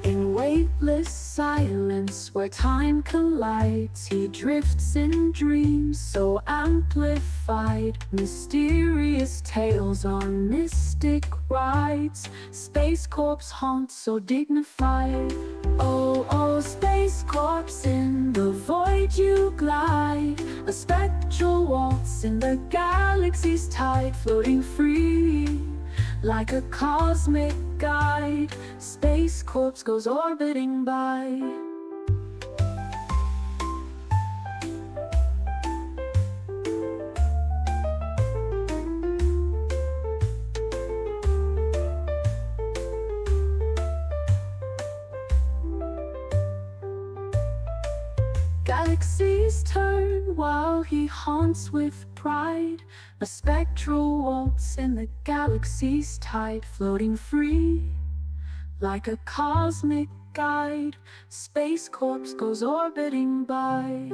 In weightless silence where time collides, he drifts in dreams so amplified. Mysterious tales on mystic rides. Space Corps haunt so dignified. Oh, oh, Space Corps, in the void you glide. A spectral waltz in the galaxy's tide, floating free like a cosmic guide. Space Corps goes orbiting by. Galaxies turn while he haunts with pride. A spectral waltz in the galaxy's tide, floating free like a cosmic guide. Space Corps goes orbiting by.